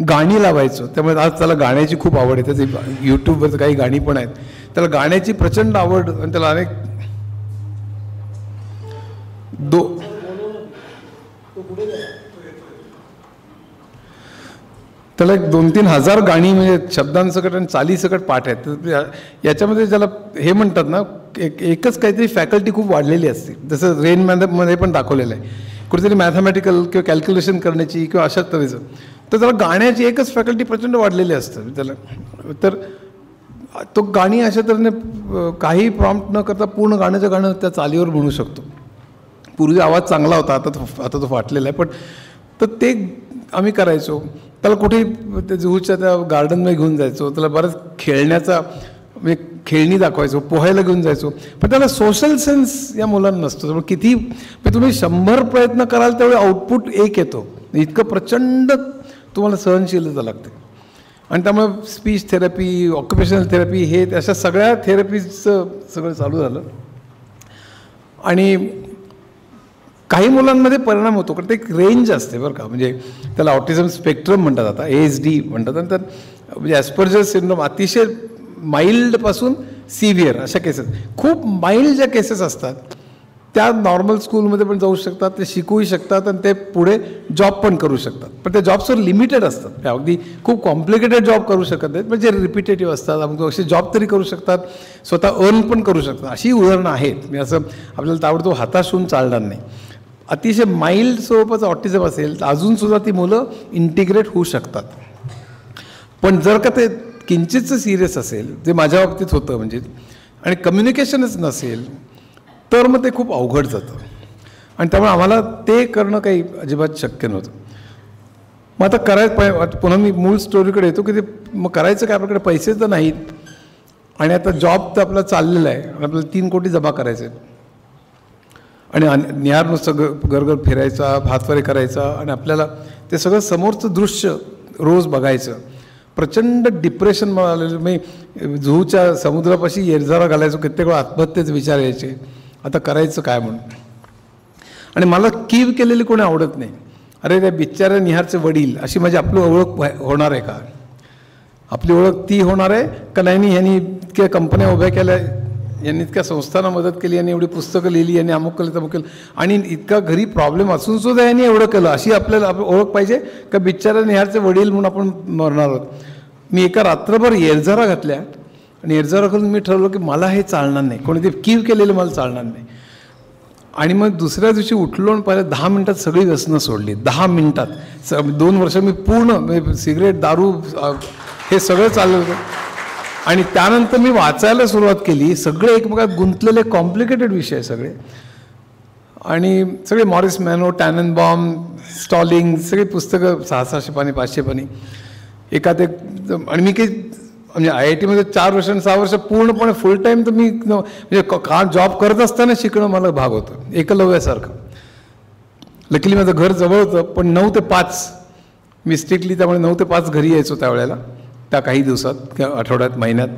गाणी लावायचो. त्यामुळे आज त्याला गाण्याची खूप आवड आहे. त्याची यूट्यूबवर काही गाणी पण आहेत. त्याला गाण्याची प्रचंड आवड आणि त्याला अनेक त्याला 2-3 हजार गाणी म्हणजे शब्दांसकट आणि चालीसकट पाठ आहेत. तर याच्यामध्ये ज्याला हे म्हणतात ना, एकच काहीतरी फॅकल्टी खूप वाढलेली असते. जसं रेनमध्ये पण दाखवलेलं आहे, कुठेतरी मॅथमॅटिकल किंवा कॅल्क्युलेशन करण्याची किंवा अशा तऱ्हेचं. तर त्याला गाण्याची एकच फॅकल्टी प्रचंड वाढलेली असतं त्याला. तर तो गाणी अशा तऱ्हेने काही प्रॉम्प्ट न करता पूर्ण गाणं त्या चालीवर म्हणू शकतो. पूर्वी आवाज चांगला होता, आता तो फाटलेला आहे. पण तर ते आम्ही करायचो. त्याला कुठे त्या जुहूच्या त्या गार्डनमध्ये घेऊन जायचो, त्याला बरंच खेळण्याचा म्हणजे खेळणी दाखवायचो, पोहायला घेऊन जायचो. पण त्याला सोशल सेन्स या मुलांना नसतो. त्यामुळे किती तुम्ही 100 प्रयत्न कराल तेवढे आउटपुट एक येतो. इतकं प्रचंड तुम्हाला सहनशीलता लागते. आणि त्यामुळे स्पीच थेरपी, ऑक्युपेशनल थेरपी हे अशा सगळ्या थेरपीजचं सगळं चालू झालं. आणि काही मुलांमध्ये परिणाम होतो, कारण ते एक रेंज असते बरं का. म्हणजे त्याला ऑटिझम स्पेक्ट्रम म्हणतात, आता ASD म्हणतात. नंतर म्हणजे ॲस्पर्जर सिंड्रोम अतिशय माइल्डपासून सिव्हिअर अशा केसेस. खूप माइल्ड ज्या केसेस असतात त्या नॉर्मल स्कूलमध्ये पण जाऊ शकतात, ते शिकूही शकतात आणि ते पुढे जॉब पण करू शकतात. पण त्या जॉब्सवर लिमिटेड असतात. त्या अगदी खूप कॉम्प्लिकेटेड जॉब करू शकत नाहीत, पण जे रिपिटेटिव्ह असतात. आपण असे जॉब तरी करू शकतात, स्वतः अर्न पण करू शकतात. अशी उदाहरणं आहेत. मी असं आपल्याला ताबडतोब हाताश होऊन चालणार नाही. अतिशय माइल्ड स्वरूपाचं ऑटिझम असेल तर अजूनसुद्धा ती मुलं इंटिग्रेट होऊ शकतात. पण जर का ते किंचितचं सिरियस असेल, जे माझ्या बाबतीत होतं म्हणजे, आणि कम्युनिकेशनच नसेल तर मग ते खूप अवघड जातं. आणि त्यामुळे आम्हाला ते करणं काही अजिबात शक्य नव्हतं. मग आता पुन्हा मी मूळ स्टोरीकडे येतो की ते मग करायचं काय, आपल्याकडे पैसे तर नाहीत आणि आता जॉब तर आपला चाललेला आहे, आपल्याला 3 कोटी जमा करायचे आणि निहार नुसतं गरगर फिरायचा, हातवारे करायचा आणि आपल्याला ते सगळं समोरचं दृश्य रोज बघायचं. प्रचंड डिप्रेशन मला आलेलं. मी जुहूच्या समुद्रापाशी येरझारा घालायचो, कित्येक वेळा आत्महत्येचे विचार यायचे, आता करायचं काय म्हणून. आणि मला कीव केलेली कोणी आवडत नाही. अरे त्या बिचाऱ्या निहारचे वडील अशी माझी आपली ओळख होणार आहे का? आपली ओळख ती होणार आहे का नाही? ह्यांनी इतक्या कंपन्या उभ्या केल्या, यांनी इतक्या संस्थांना मदत केली, यांनी एवढी पुस्तकं लिहिली, यांनी अमुक केलं तमुक केलं, आणि इतका घरी प्रॉब्लेम असून सुद्धा यांनी एवढं केलं, अशी आपल्याला ओळख पाहिजे का? बिचाऱ्या निहारचे वडील म्हणून आपण मरणार आहोत. मी एका रात्रभर येरझारा घातल्या आणि येरझारा करून मी ठरवलं की मला हे चालणार नाही, कोणी ते कीव केलेलं मला चालणार नाही. आणि मग दुसऱ्या दिवशी उठलो आणि पहिले 10 मिनटात सगळी व्यसनं सोडली. 10 मिनटात 2 वर्ष मी पूर्ण सिगरेट, दारू हे सगळं चाललं होतं. आणि त्यानंतर मी वाचायला सुरुवात केली. सगळे एकमेकात गुंतलेले कॉम्प्लिकेटेड विषय सगळे, आणि सगळे मॉरिस मॅनो, टॅननबॉम, स्टॉलिंग, सगळी पुस्तकं 600-600 पानी, 500 पानी एकात एक. आणि मी काही म्हणजे IIT-मध्ये 4 वर्ष आणि 6 वर्ष पूर्णपणे फुल टाईम तर मी म्हणजे जॉब करत असताना शिकणं मला भाग होतं, एकलव्यासारखं. लकीली माझं घर जवळ होतं, पण 9 ते 5 मी स्ट्रिक्टली, त्यामुळे 9 ते 5 घरी यायचो त्यावेळेला, त्या काही दिवसात किंवा आठवड्यात, महिन्यात.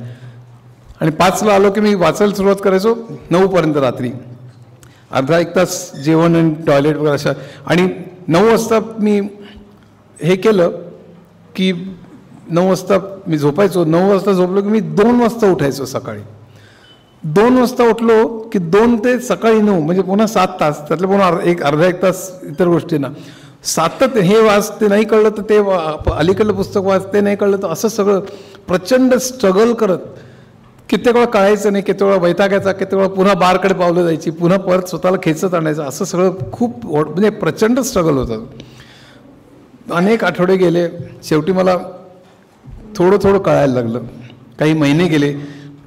आणि 5ला आलो की मी वाचायला सुरुवात करायचो 9पर्यंत रात्री. अर्धा 1 तास जेवण आणि टॉयलेट वगैरे अशा. आणि 9 वाजता मी हे केलं की 9 वाजता मी झोपायचो. 9 वाजता झोपलो की मी 2 वाजता उठायचो सकाळी. 2 वाजता उठलो की 2 ते सकाळी 9 म्हणजे पुन्हा 7 तास, त्यातले पुन्हा अर्धा 1 तास इतर गोष्टींना. सातत्य, हे वाच, ते नाही कळलं तर ते अलीकडलं पुस्तक वाच, ते नाही कळलं तर असं सगळं प्रचंड स्ट्रगल करत कित्येक वेळा कळायचं नाही, कित्येक वेळा वैतागायचा, कित्येक वेळा पुन्हा बारकडे पावलं जायची, पुन्हा परत स्वतःला खेचत आणायचं, असं सगळं खूप म्हणजे प्रचंड स्ट्रगल होतं. अनेक आठवडे गेले, शेवटी मला थोडं थोडं कळायला लागलं. काही महिने गेले,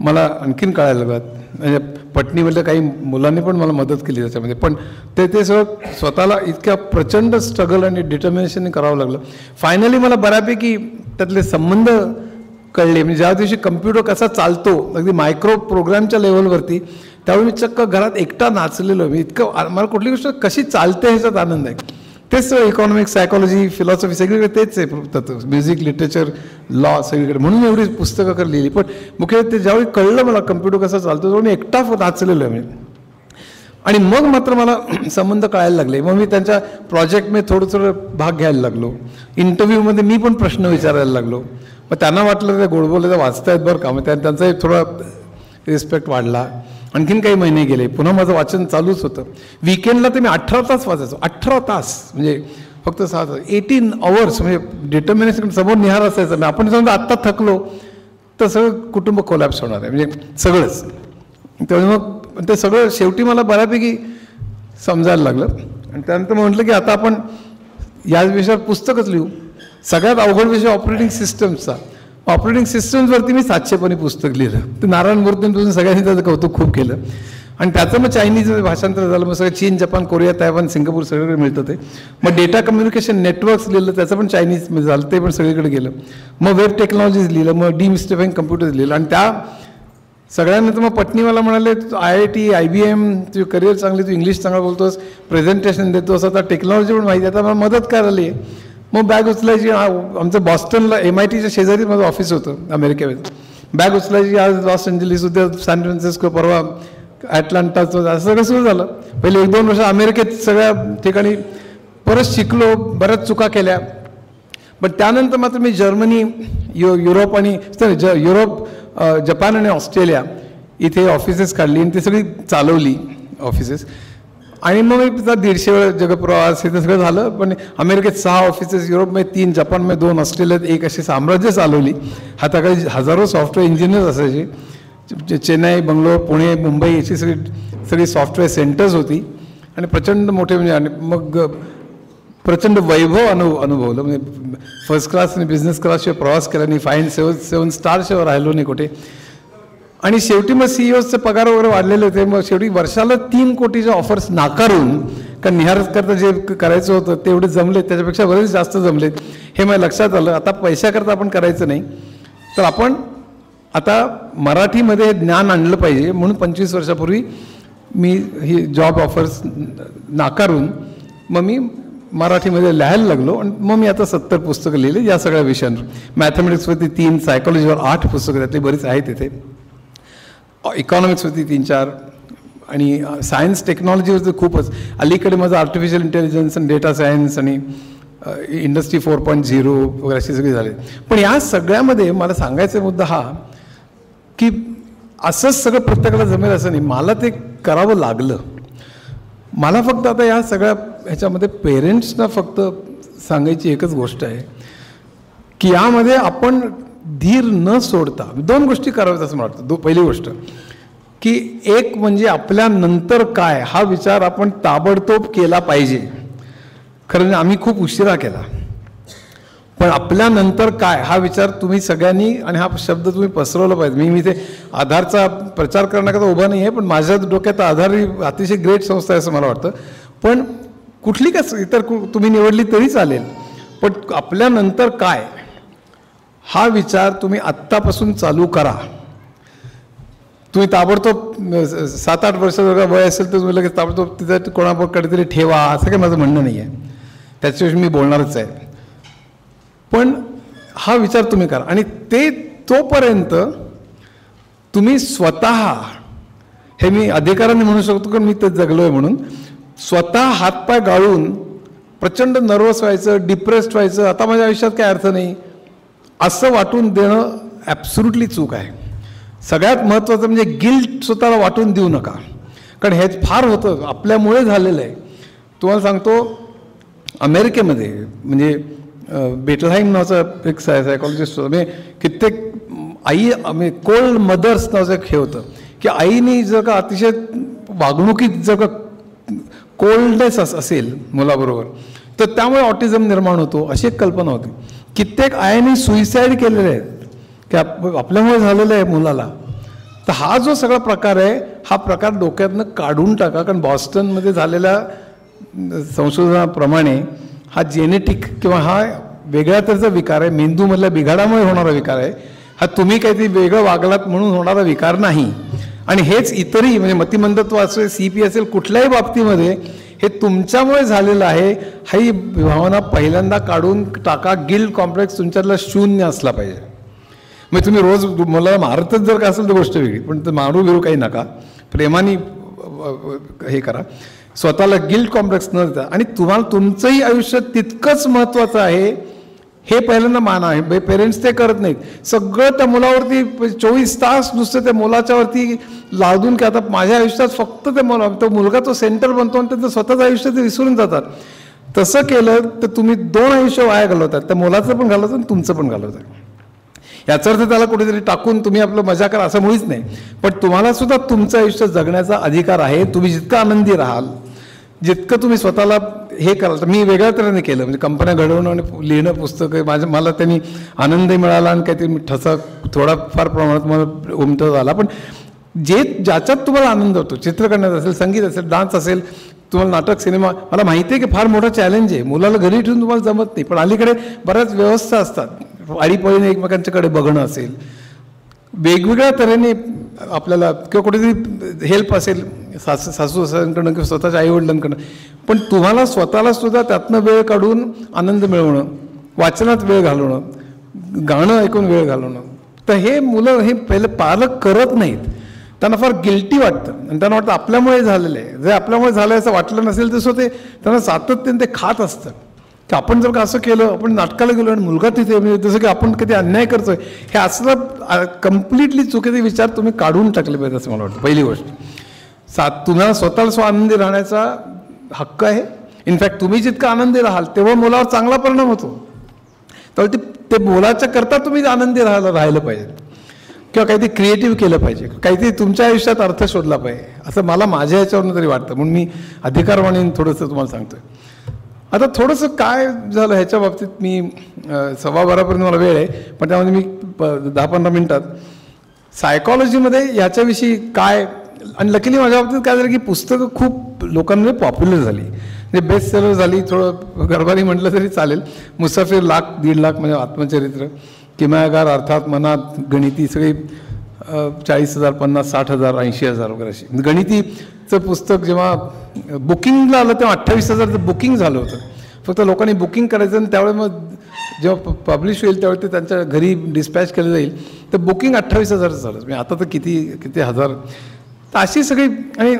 मला आणखीन कळायला लागलं. म्हणजे पटणीमधल्या काही मुलांनी पण मला मदत केली त्याच्यामध्ये. पण ते सगळं स्वतःला इतक्या प्रचंड स्ट्रगल आणि डिटर्मिनेशनने करावं लागलं. फायनली मला बऱ्यापैकी त्यातले संबंध कळले. म्हणजे ज्या दिवशी कम्प्युटर कसा चालतो अगदी मायक्रो प्रोग्रामच्या लेवलवरती, त्यावेळी मी चक्क घरात एकटा नाचलेलो. मी इतकं मला कुठली गोष्ट कशी चालते ह्याच्यात आनंद आहे. तेच इकॉनॉमिक्स, सायकॉलॉजी, फिलॉसॉफी सगळीकडे तेच आहे तत्व. म्युझिक, लिटरेचर, लॉ सगळीकडे. म्हणून एवढी पुस्तकं लिहिली. पण मुख्य ते ज्यावेळी कळलं मला कम्प्युटर कसा चालतो त्यावेळी मी एकटा नाचलेलो आहे मी. आणि मग मात्र मला संबंध कळायला लागले. मग मी त्यांच्या प्रोजेक्टमध्ये थोडं भाग घ्यायला लागलो. इंटरव्ह्यूमध्ये मी पण प्रश्न विचारायला लागलो. मग त्यांना वाटलं ते गोडबोले वाचतायत बरं का. मग त्यांचाही थोडा रिस्पेक्ट वाढला. आणखीन काही महिने गेले, पुन्हा माझं वाचन चालूच होतं. वीकेंडला तर मी 18 तास वाचायचो. 18 तास म्हणजे फक्त 6 तास, 18 hours. म्हणजे डिटर्मिनेशन समोर निहार असायचं. म्हणजे आपण समजा आत्ता थकलो तर सगळं कुटुंब कोलॅप्स होणार आहे, म्हणजे सगळंच. त्यामुळे मग ते सगळं शेवटी मला बऱ्यापैकी समजायला लागलं. आणि त्यानंतर मग म्हटलं की आता आपण या विषयावर पुस्तकच लिहू. सगळ्यात अवघड विषय ऑपरेटिंग सिस्टम्सचा. ऑपरेटिंग सिस्टम्सवरती मी 700 पुस्तक लिहिलं. ते नारायण मूर्तींपासून सगळ्यांनी त्याचं कौतुक खूप केलं. आणि त्याचं मग चायनीज भाषांतर झालं. मग सगळं चीन, जपान, कोरिया, तैवान, सिंगापूर सगळीकडे मिळतं ते. मग डेटा कम्युनिकेशन नेटवर्क्स लिहिलं, त्याचं पण चायनीज झालं, ते पण सगळीकडे गेलं. मग वेब टेक्नॉलॉजीज लिहिलं, मग डिमिस्टिफाईंग कम्प्युटर्स लिहिलं. आणि त्या सगळ्यांना मग पत्नी मला म्हणाले, IIT, IBM, तुझी करिअर चांगली, तू इंग्लिश चांगलं बोलतोस, प्रेझेंटेशन देतोस, आता टेक्नॉलॉजी पण माहिती, आता मला मदत करायला आहे. मग बॅग उचलायची. आमचं बॉस्टनला MITच्या शेजारी माझं ऑफिस होतं अमेरिकेमध्ये. बॅग उचलायची. आज लॉस एंजलिस, उद्या सॅन फ्रान्सिस्को, परवा ॲटलांटाचं, असं सगळं सुरू झालं. पहिले 1-2 वर्ष अमेरिकेत सगळ्या ठिकाणी परत शिकलो, बऱ्याच चुका केल्या. पण त्यानंतर मात्र मी जर्मनी, युरोप आणि युरोप, जपान आणि ऑस्ट्रेलिया इथे ऑफिसेस काढली आणि ती सगळी चालवली ऑफिसेस. आणि मग 150 वेळा जगप्रवास हे सगळं झालं. पण अमेरिकेत 6 ऑफिसेस, युरोपमध्ये 3, जपानमध्ये 2, ऑस्ट्रेलियात 1 अशी साम्राज्य चालवली. हाताखाली हजारो सॉफ्टवेअर इंजिनियर्स असायचे. चेन्नई, बंगलोर, पुणे, मुंबई याची सगळी सॉफ्टवेअर सेंटर्स होती. आणि प्रचंड मोठे म्हणजे. आणि मग प्रचंड वैभव अनुभवलं. म्हणजे फर्स्ट क्लास आणि बिझनेस क्लासशिवाय प्रवास केला नाही. 5-7 स्टारशिवाय राहिलो नाही कुठे. आणि शेवटी मग CEOचे पगार वगैरे वाढलेले होते. मग शेवटी वर्षाला 3 कोटीच्या ऑफर्स नाकारून, कारण निहारकरता जे करायचं होतं तेवढे जमले, त्याच्यापेक्षा बरेच जास्त जमलेत हे मला लक्षात आलं. आता पैशाकरता आपण करायचं नाही, तर आपण आता मराठीमध्ये ज्ञान आणलं पाहिजे. म्हणून 25 वर्षापूर्वी मी ही जॉब ऑफर्स नाकारून मग मी मराठीमध्ये लिहायला लागलो. आणि मग मी आता 70 पुस्तकं लिहिली या सगळ्या विषयांवर. मॅथमॅटिक्सवरती 3, सायकॉलॉजीवर 8 पुस्तकं, त्यातली बरीच आहेत तिथे. इकॉनॉमिक्सवरती 3-4 आणि सायन्स टेक्नॉलॉजीवरती खूपच. अलीकडे माझं आर्टिफिशियल इंटेलिजन्स आणि डेटा सायन्स आणि इंडस्ट्री 4.0 वगैरे अशी सगळी झाले. पण या सगळ्यामध्ये मला सांगायचा मुद्दा हा की असंच सगळं प्रत्येकाला जमेल असं नाही. मला ते करावं लागलं. मला फक्त आता या सगळ्या ह्याच्यामध्ये पेरेंट्सना फक्त सांगायची एकच गोष्ट आहे की यामध्ये आपण धीर न सोडता 2 गोष्टी कराव्यात असं मला वाटतं. पहिली गोष्ट की एक म्हणजे आपल्या नंतर काय हा विचार आपण ताबडतोब केला पाहिजे. खरं आम्ही खूप उशिरा केला. पण आपल्यानंतर काय हा विचार तुम्ही सगळ्यांनी, आणि हा शब्द तुम्ही पसरवला पाहिजे. मी ते आधारचा प्रचार करण्याकरता उभा नाही आहे, पण माझ्या डोक्यात आधार ही अतिशय ग्रेट संस्था आहे असं मला वाटतं. पण कुठली का इतर तुम्ही निवडली तरी चालेल, पण आपल्यानंतर काय हा विचार तुम्ही आत्तापासून चालू करा. तुम्ही ताबडतोब 7-8 वर्षाचा वय असेल तर तुम्ही लगेच ताबडतोब तिथं कोणाकडे तरी ठेवा असं काही माझं म्हणणं नाही आहे. त्याच्याविषयी मी बोलणारच आहे. पण हा विचार तुम्ही करा. आणि ते तोपर्यंत तुम्ही स्वतः, हे मी अधिकाराने म्हणू शकतो कारण मी ते जगलो आहे म्हणून, स्वतः हातपाय गाळून प्रचंड नर्वस व्हायचं, डिप्रेस्ड व्हायचं, आता माझ्या आयुष्यात काय अर्थ नाही असं वाटून देणं ॲब्सोल्युटली चूक आहे. सगळ्यात महत्त्वाचं म्हणजे गिल्ट स्वतःला वाटून देऊ नका. कारण हे फार होतं, आपल्यामुळे झालेलं आहे. तुम्हाला सांगतो अमेरिकेमध्ये म्हणजे बेटलहाईम नावाचा एक सायकॉलॉजिस्ट होता. म्हणजे कित्येक आई कोल्ड मदर्स नावाचं एक हे होतं की आईने जर का अतिशय वागणुकीत जर का कोल्डनेस असेल मुलाबरोबर तर त्यामुळे ऑटिझम निर्माण होतो अशी एक कल्पना होती. कित्येक आयांनी सुइसाईड केलेले आहेत की आपल्यामुळे झालेलं आहे मुलाला. तर हा जो सगळा प्रकार आहे हा प्रकार डोक्यातनं काढून टाका. कारण बॉस्टनमध्ये झालेल्या संशोधनाप्रमाणे हा जेनेटिक किंवा हा वेगळ्या तऱ्हेचा विकार आहे, मेंदूमधल्या बिघाडामुळे होणारा विकार आहे. हा तुम्ही काहीतरी वेगळं वागलात म्हणून होणारा विकार नाही. आणि हेच इतरही म्हणजे मतिमंदत्व असेल, CP असेल, कुठल्याही बाबतीमध्ये हे तुमच्यामुळे झालेलं आहे. ही भावना पहिल्यांदा काढून टाका. गिल्ट कॉम्प्लेक्स तुमच्यातला शून्य असला पाहिजे. मग तुम्ही रोज मला मारतच जर का असेल तर गोष्ट वेगळी, पण मारू बिरू काही नका, प्रेमाने हे करा. स्वतःला गिल्ट कॉम्प्लेक्स न देता आणि तुम्हाला तुमचंही आयुष्य तितकंच महत्त्वाचं आहे हे पहिल्यांदा माना आहे. पेरेंट्स ते करत नाहीत. सगळं त्या मुलावरती 24 तास नुसतं त्या मुलाच्यावरती लादून की आता माझ्या आयुष्यात फक्त ते तो मुलगा तो सेंटर बनतो आणि त्याचं स्वतःचं आयुष्य ते विसरून जातात. तसं केलं तर तुम्ही 2 आयुष्य वाया घालवतात. त्या मुलाचं पण घालवतात आणि तुमचं पण घालवतात. याचा अर्थ त्याला कुठेतरी टाकून तुम्ही आपलं मजा करा असं मुळीच नाही. पण तुम्हाला सुद्धा तुमचं आयुष्य जगण्याचा अधिकार आहे. तुम्ही जितकं आनंदी राहाल, जितकं तुम्ही स्वतःला हे कराल. तर मी वेगळ्या तऱ्हेने केलं म्हणजे कंपन्या घडवणं आणि लिहिणं पुस्तकं मला त्यांनी आनंदही मिळाला आणि काहीतरी ठसा थोडाफार प्रमाणात मला उमटत आला. पण ज्याच्यात तुम्हाला आनंद होतो, चित्र करण्यात असेल, संगीत असेल, डान्स असेल, तुम्हाला नाटक, सिनेमा, मला माहिती आहे की फार मोठा चॅलेंज आहे. मुलाला घरी ठेवून तुम्हाला जमत नाही. पण अलीकडे बऱ्याच व्यवस्था असतात. आडीपळीने एकमेकांच्याकडे बघणं असेल, वेगवेगळ्या तऱ्हेने आपल्याला किंवा कुठेतरी हेल्प असेल सासू सासऱ्यांकडनं किंवा स्वतःच्या आईवडिलांकडनं. पण तुम्हाला स्वतःला सुद्धा त्यातनं वेळ काढून आनंद मिळवणं, वाचनात वेळ घालवणं, गाणं ऐकून वेळ घालवणं. तर हे मुलं हे पहिले पालक करत नाहीत. त्यांना फार गिल्टी वाटतं आणि त्यांना वाटतं आपल्यामुळे झालेलं आहे. जर आपल्यामुळे झालं असं वाटलं नसेल तसं ते त्यांना सातत्याने ते खात असतं की आपण जर का असं केलं, आपण नाटकाला गेलो आणि मुलगा तिथे म्हणजे जसं की आपण कधी अन्याय करतोय, हे असलं कम्प्लिटली चुकीचे विचार तुम्ही काढून टाकले पाहिजे असं मला वाटतं. पहिली गोष्ट, तुम्हाला स्वतःला आनंदी राहण्याचा हक्क आहे. इनफॅक्ट तुम्ही जितकं आनंदी राहाल तेव्हा मुलावर चांगला परिणाम होतो. तर ते मुलाच्या करता तुम्ही आनंदी राहिलं पाहिजे किंवा काहीतरी क्रिएटिव्ह केलं पाहिजे, काहीतरी तुमच्या आयुष्यात अर्थ शोधला पाहिजे असं मला माझ्या ह्याच्यावरून तरी वाटतं. म्हणून मी अधिकारवाणीने थोडंसं तुम्हाला सांगतोय. आता थोडंसं काय झालं ह्याच्या बाबतीत, मी 12:15 मला वेळ आहे पण त्यामध्ये मी 10-15 मिनटात सायकॉलॉजीमध्ये ह्याच्याविषयी काय. आणि लकीली माझ्या बाबतीत काय झालं की पुस्तकं खूप लोकांमध्ये पॉप्युलर झाली, म्हणजे बेस्ट सेलर झाली. थोडं गरबारी म्हटलं तरी चालेल. मुसाफिर 1,00,000-1.5 लाख म्हणजे आत्मचरित्र, किमयागार अर्थात मनात गणिती सगळी 40,000, 50,000, 60,000, 80,000 वगैरे अशी. गणितीचं पुस्तक जेव्हा बुकिंगला आलं तेव्हा 28,000चं बुकिंग झालं होतं. फक्त लोकांनी बुकिंग करायचं आणि त्यावेळी मग जेव्हा पब्लिश होईल त्यावेळी ते त्यांच्या घरी डिस्पॅच केलं जाईल. तर बुकिंग 28,000चं झालं. म्हणजे आता तर किती हजार. तर अशी सगळी. आणि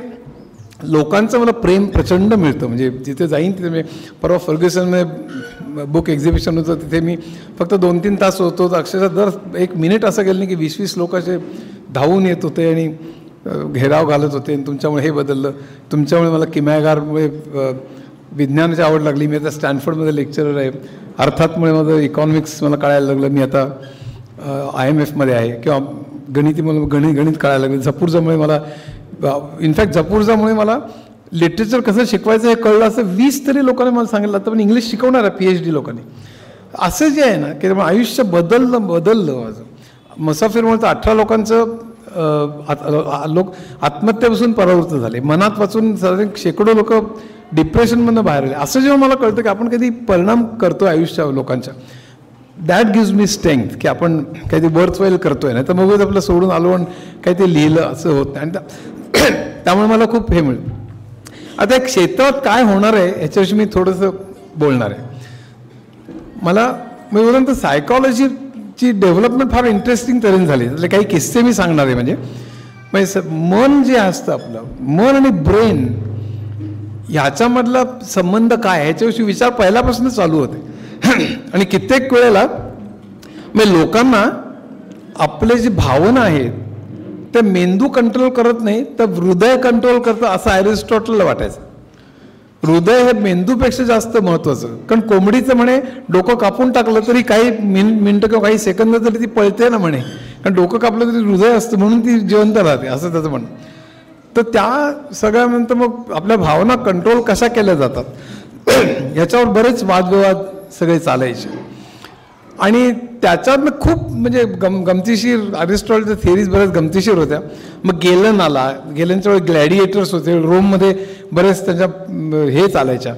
लोकांचं मला प्रेम प्रचंड मिळतं. म्हणजे जिथे जाईन तिथे मी परवा फर्ग्युसनमध्ये बुक एक्झिबिशन होतं, तिथे मी फक्त 2-3 तास होतो. तर अक्षरशः दर 1 मिनिट असं गेलं नाही की 20-20 लोक असे धावून येत होते आणि घेराव घालत होते. आणि तुमच्यामुळे हे बदललं, तुमच्यामुळे मला किमयागारमुळे विज्ञानाची आवड लागली, मी आता स्टॅनफोर्डमध्ये लेक्चरर आहे, अर्थातमुळे माझं इकॉनॉमिक्स मला कळायला लागलं, मी आता IMFमध्ये आहे, किंवा गणिती मला गणित कळायला लागलं. झपूर्जामुळे मला, इनफॅक्ट झपूर्जामुळे मला लिटरेचर कसं शिकवायचं हे कळलं. असं 20 तरी लोकांनी मला सांगितलं. आता पण इंग्लिश शिकवणार आहे PhD लोकांनी. असं जे आहे ना की आयुष्य बदललं माझं. मुसाफिरमुळे तर 18 लोकांचं लोक आत्महत्यापासून परावृत्त झाले, मनात वाचून साधारण शेकडो लोक डिप्रेशनमधून बाहेर आले. असं जेव्हा मला कळतं की आपण कधी परिणाम करतो आयुष्यावर लोकांच्या, दॅट गिव्ज मी स्ट्रेंथ की आपण काहीतरी वर्थवाईल करतोय. नाही तर मग आपलं सोडून आलो आणि काहीतरी लिहिलं असं होत नाही. आणि त्यामुळे मला खूप हे मिळतं. आता एक क्षेत्रात काय होणार आहे ह्याच्याविषयी मी थोडंसं बोलणार आहे. मला मी बोलून तर सायकॉलॉजीची डेव्हलपमेंट फार इंटरेस्टिंग तऱ्हेने झाली. त्यातले काही किस्से मी सांगणार आहे. म्हणजे मन जे असतं आपलं, मन आणि ब्रेन ह्याच्यामधला संबंध काय ह्याच्याविषयी विचार पहिल्यापासूनच चालू होते. आणि कित्येक वेळेला म्हणजे लोकांना आपले जी भावना आहेत ते मेंदू कंट्रोल करत नाही तर हृदय कंट्रोल करतं असं अरिस्टॉटलला वाटायचं. हृदय हे मेंदूपेक्षा जास्त महत्त्वाचं. कारण कोंबडीचं म्हणे डोकं कापून टाकलं तरी काही मिनिटं किंवा काही सेकंद तरी ती पळते ना म्हणे. कारण डोकं कापलं तरी हृदय असतं म्हणून ती जिवंत राहते असं त्याचं म्हणणं. तर त्या सगळ्यानंतर मग आपल्या भावना कंट्रोल कशा केल्या जातात ह्याच्यावर बरेच वादविवाद सगळे चालायचे. आणि त्याच्यातनं खूप म्हणजे गमतीशीर अरिस्टॉटलच्या थिअरीज बऱ्याच गमतीशीर होत्या. मग गेलन आला, गेलनच्या वेळी ग्लॅडिएटर्स होते रोममध्ये, बरेच त्यांच्या हे चालायच्या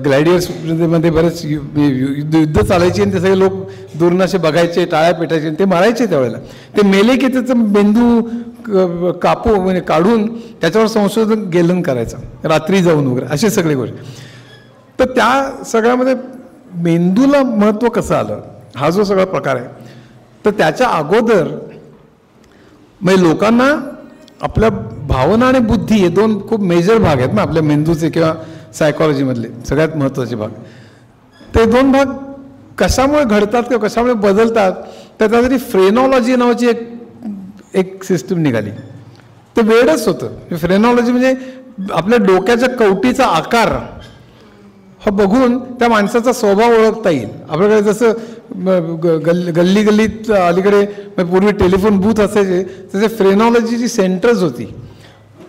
ग्लॅडिएटर्समध्ये बरेच युद्ध चालायची आणि ते सगळे लोक दुरून असे बघायचे, टाळ्या पेटायचे आणि ते मारायचे. त्यावेळेला ते मेले की त्याचं मेंदू कापू म्हणजे काढून त्याच्यावर संशोधन गेलन करायचं रात्री जाऊन वगैरे असे सगळे गोष्टी. तर त्या सगळ्यामध्ये मेंदूला महत्त्व कसं आलं हा जो सगळा प्रकार आहे. तर त्याच्या अगोदर म्हणजे लोकांना आपल्या भावना आणि बुद्धी हे दोन खूप मेजर भाग आहेत ना आपल्या मेंदूचे किंवा सायकॉलॉजीमधले सगळ्यात महत्त्वाचे भाग. ते दोन भाग कशामुळे घडतात किंवा कशामुळे बदलतात तर त्यासाठी फ्रेनॉलॉजी नावाची एक सिस्टीम निघाली. ते वेळच होतं. फ्रेनॉलॉजी म्हणजे आपल्या डोक्याच्या कवटीचा आकार हा बघून त्या माणसाचा स्वभाव ओळखता येईल. आपल्याकडे जसं गल्ली गल्लीत अलीकडे पूर्वी टेलिफोन बूथ असायचे तसे फ्रेनॉलॉजीची सेंटर्स होती.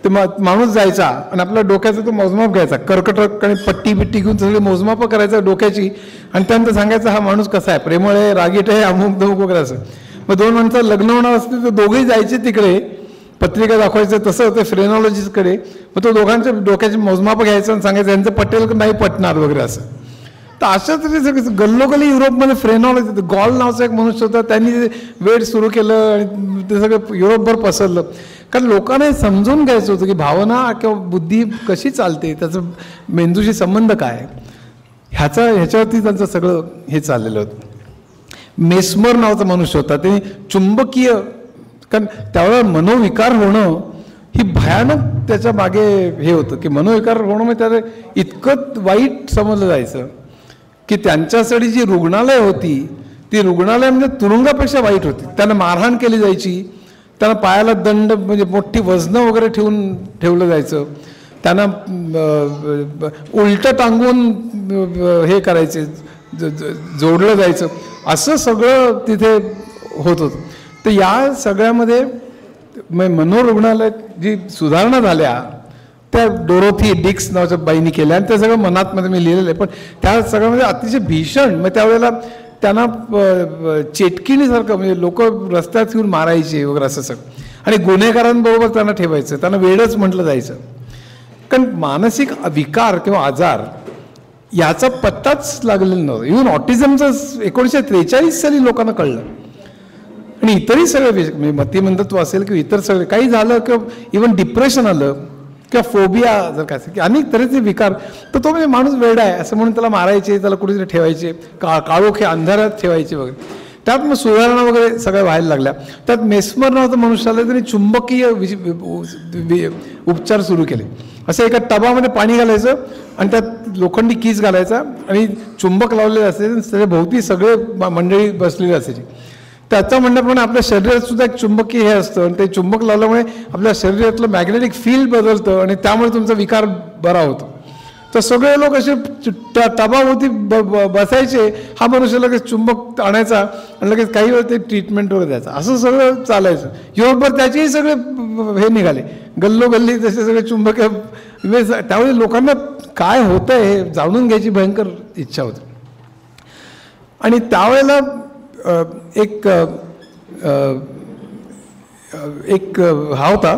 ते माणूस जायचा आणि आपल्या डोक्याचा तो मोजमाप घ्यायचा, कर्कटक आणि पट्टी बिट्टी घेऊन सगळे मोजमाप करायचं डोक्याची आणि त्यानंतर सांगायचं हा माणूस कसा आहे, प्रेमळ आहे, रागीट आहे, अमुक धमुक वगैरे असं. मग दोन माणसं लग्न होणार असते तर दोघेही जायचे तिकडे, पत्रिका दाखवायचं तसं ते फ्रेनॉलॉजीकडे. मग तो दोघांच्या डोक्याची मोजमाप घ्यायचं आणि सांगायचं यांचं पटेल नाही पटणार वगैरे असं. तर अशा तरी सगळं गल्लोगल्ली युरोपमध्ये फ्रेनॉलॉजी. गॉल नावाचा एक मनुष्य होता, त्यांनी वेळ सुरू केलं आणि ते सगळं युरोपभर पसरलं. कारण लोकांना हे समजून घ्यायचं होतं की भावना किंवा बुद्धी कशी चालते, त्याचं मेंदूशी संबंध काय, ह्याच्यावरती त्यांचं सगळं हे चाललेलं होतं. मेस्मर नावाचा मनुष्य होता, ते चुंबकीय, कारण त्यावेळेला मनोविकार होणं ही भयानक त्याच्या मागे हे होतं की मनोविकार होणं म्हणजे त्याला इतकं वाईट समजलं जायचं की त्यांच्यासाठी जी रुग्णालय होती ती रुग्णालय म्हणजे तुरुंगापेक्षा वाईट होती. त्यांना मारहाण केली जायची, त्यांना पायाला दंड म्हणजे मोठी वजनं वगैरे ठेवलं जायचं, त्यांना उलटं टांगून हे करायचे, जोडलं जायचं, असं सगळं तिथे होत होतं. तर या सगळ्यामध्ये मनोरुग्णालयात जी सुधारणा झाल्या त्या डोरोथी डिक्स नावाच्या बाईंनी केल्या आणि ते सगळं मनातमध्ये मी लिहिलेलं आहे. पण त्या सगळ्यामध्ये अतिशय भीषण, मग त्यावेळेला त्यांना चेटकिणीसारखं म्हणजे लोक रस्त्यात येऊन मारायचे वगैरे असं सगळं, आणि गुन्हेगारांबरोबर त्यांना ठेवायचं, त्यांना वेडच म्हटलं जायचं. कारण मानसिक विकार किंवा आजार याचा पत्ताच लागलेला नव्हता. इव्हन ऑटिझमचं 1943 साली लोकांना कळलं. आणि इतरही सगळे म्हणजे मतिमंदत्व असेल किंवा इतर सगळे काही झालं किंवा इव्हन डिप्रेशन आलं किंवा फोबिया जर काय असेल की अनेक तऱ्हेचे विकार, तर तो म्हणजे माणूस वेडा आहे असं म्हणून त्याला मारायचे, त्याला कुठेतरी ठेवायचे, काळोखे अंधारात ठेवायचे वगैरे. त्यात मग सुधारणा वगैरे सगळ्या व्हायला लागल्या. त्यात मेस्मर नावाचा मनुष्य आला, त्याने चुंबकीय उपचार सुरू केले. असं एका टबामध्ये पाणी घालायचं आणि त्यात लोखंडी कीज घालायचा आणि चुंबक लावलेले असायचे, त्याच्या भोवती सगळे मंडळी बसलेली असायची. त्याचं म्हणण्याप्रमाणे आपल्या शरीरात सुद्धा एक चुंबकीय हे असतं आणि ते चुंबक लावल्यामुळे आपल्या शरीरातलं मॅग्नेटिक फील्ड बदलतं आणि त्यामुळे तुमचा विकार बरा होतो. तर सगळे लोक असे त्या टबाभोवती बसायचे, हा मनुष्य लगेच चुंबक आणायचा आणि लगेच काही वेळ ते ट्रीटमेंट वगैरे द्यायचं, असं सगळं चालायचं. युरोपभर त्याचेही सगळे हे निघाले, गल्लोगल्ली तसे सगळे चुंबक. त्यावेळी लोकांना काय होतं हे जाणून घ्यायची भयंकर इच्छा होती. आणि त्यावेळेला एक हा होता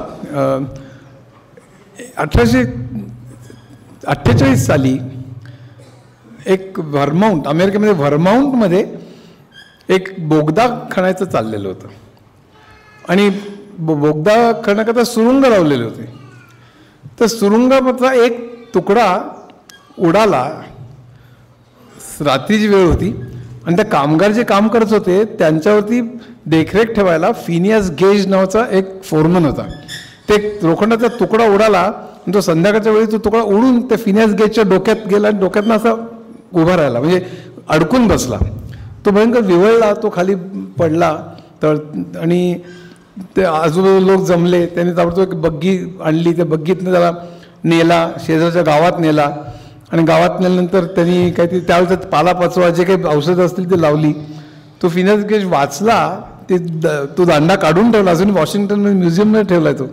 1848 साली एक व्हर्माउंट, अमेरिकेमध्ये व्हर्माउंटमध्ये एक बोगदा खणायचं चाललेलं होतं आणि बोगदा खणण्याकरता सुरुंग लावलेले होते. तर सुरुंगामधला एक तुकडा उडाला, रात्रीची वेळ होती आणि त्या कामगार जे काम करत होते त्यांच्यावरती देखरेख ठेवायला फिनियस गेज नावाचा एक फोरमन होता. ते लोखंडाचा तुकडा उडाला आणि तो संध्याकाळच्या वेळी तो तुकडा उडून त्या फिनियस गेजच्या डोक्यात गेला आणि डोक्यातनं असा उभा राहिला, म्हणजे अडकून बसला. तो भयंकर विवळला, तो खाली पडला. तर आणि ते आजूबाजू लोक जमले, त्यांनी ताबडतोब एक बग्गी आणली, त्या बग्गीतनं त्याला नेला, शेजारच्या गावात नेला आणि गावात नेल्यानंतर त्यांनी काहीतरी त्यावेळेस पालापाचोळा जे काही औषधं असतील ते लावली. तो फिनियस गेज वाचला तो दांडा काढून ठेवला, अजून वॉशिंग्टन म्युझियममध्ये ठेवला आहे तो.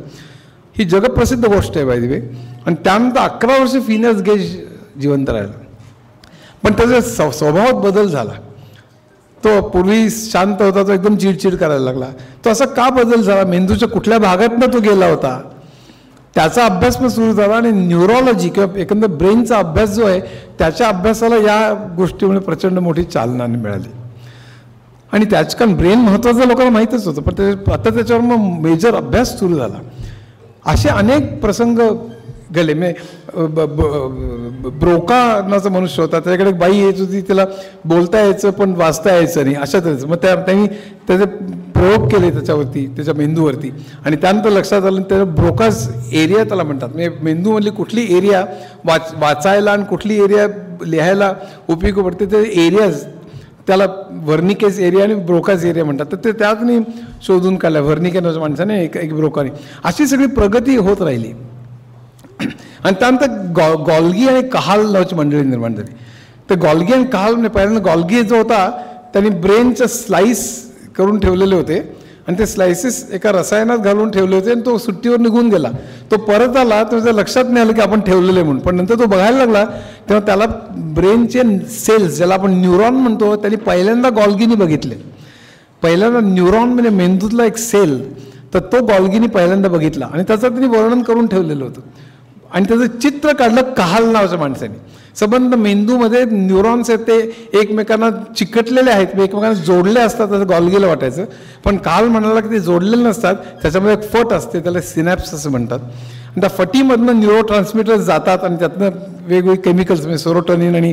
ही जगप्रसिद्ध गोष्ट आहे बाय द वे. आणि त्यानंतर 11 वर्ष फिनियस गेज जिवंत राहिला. पण त्याचा स्वभावात बदल झाला. तो पूर्वी शांत होता, तो एकदम चिडचिड करायला लागला. तो असा का बदल झाला, मेंदूच्या कुठल्या भागातनं तो गेला होता, त्याचा अभ्यास पण सुरू झाला. आणि न्यूरोलॉजी किंवा एकंदर ब्रेनचा अभ्यास जो आहे त्याच्या अभ्यासाला या गोष्टीमुळे प्रचंड मोठी चालना मिळाली. आणि त्याच कारण ब्रेन महत्त्वाचं लोकांना माहीतच होतं, पण आता त्याच्यावर मग मेजर अभ्यास सुरू झाला. असे अनेक प्रसंग गेले. ब्रोका नावाचा मनुष्य होता, त्याच्याकडे एक बाई यायची होती, त्याला बोलता यायचं पण वाचता यायचं नाही, अशा तऱ्हेचं. मग त्यांनी त्याचे प्रयोग केले त्याच्यावरती, त्याच्या मेंदूवरती. आणि त्यानंतर लक्षात आलं त्याला ब्रोकाज एरिया त्याला म्हणतात. म्हणजे मेंदूमधली कुठली एरिया वाचायला आणि कुठली एरिया लिहायला उपयोगी पडते ते एरियाज त्याला व्हर्निकेस एरिया आणि ब्रोकाज एरिया म्हणतात. तर ते त्यातनी शोधून काढल्या व्हर्निके नावाच्या माणसाने, एक ब्रोकाने. अशी सगळी प्रगती होत राहिली. आणि त्यानंतर गॉल्गी आणि कहाल नावाची मंडळी निर्माण झाली. तर गॉल्गी आणि कहाल म्हणजे पहिल्यांदा गॉल्गी जो होता त्यांनी ब्रेनचं स्लाइस करून ठेवलेले होते आणि ते स्लाइसेस एका रसायनात घालून ठेवले होते आणि तो सुट्टीवर निघून गेला. तो परत आला तर त्याच्या लक्षात नाही आलं की आपण ठेवलेले म्हणून. पण नंतर तो बघायला लागला तेव्हा त्याला ब्रेनचे सेल्स, ज्याला आपण न्यूरॉन म्हणतो, त्यांनी पहिल्यांदा गॉल्गीनी बघितले. पहिल्यांदा न्यूरॉन म्हणजे मेंदूतला एक सेल, तर तो गॉल्गीनी पहिल्यांदा बघितला आणि त्याचं त्यांनी वर्णन करून ठेवलेलं होतं. आणि त्याचं चित्र काढलं कहाल नावाच्या माणसाने. संबंध मेंदूमध्ये न्यूरॉन्स आहेत ते एकमेकांना चिकटलेले आहेत, एकमेकांना जोडले असतात असं गॉल्गीला वाटायचं. पण कहाल म्हणाला की ते जोडलेले नसतात, त्याच्यामध्ये एक फट असते, त्याला सिनॅप्स असं म्हणतात. आणि त्या फटीमधनं न्यूरो ट्रान्समिटर्स जातात आणि त्यातनं वेगवेगळे केमिकल्स म्हणजे सेरोटोनिन आणि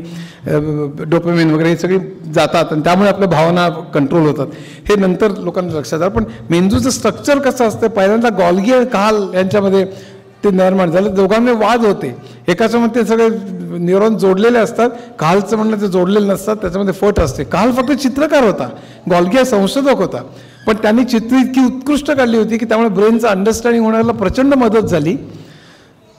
डोपामिन वगैरे हे सगळे जातात आणि त्यामुळे आपल्या भावना कंट्रोल होतात. हे नंतर लोकांना लक्षात आलं. पण मेंदूचं स्ट्रक्चर कसं असतं, पहिल्यांदा गॉल्गी आणि कहाल यांच्यामध्ये ते निर्माण झालं. दोघांचे वाद होते. एकाचं म्हणते ते सगळे न्यूरॉन जोडलेले असतात, कहालचं म्हणणं ते जोडलेले नसतात, त्याच्यामध्ये फट असते. कहाल फक्त चित्रकार होता, गॉल्गी हा संशोधक होता. पण त्यांनी चित्र इतकी उत्कृष्ट काढली होती की त्यामुळे ब्रेनचं अंडरस्टँडिंग होण्याला प्रचंड मदत झाली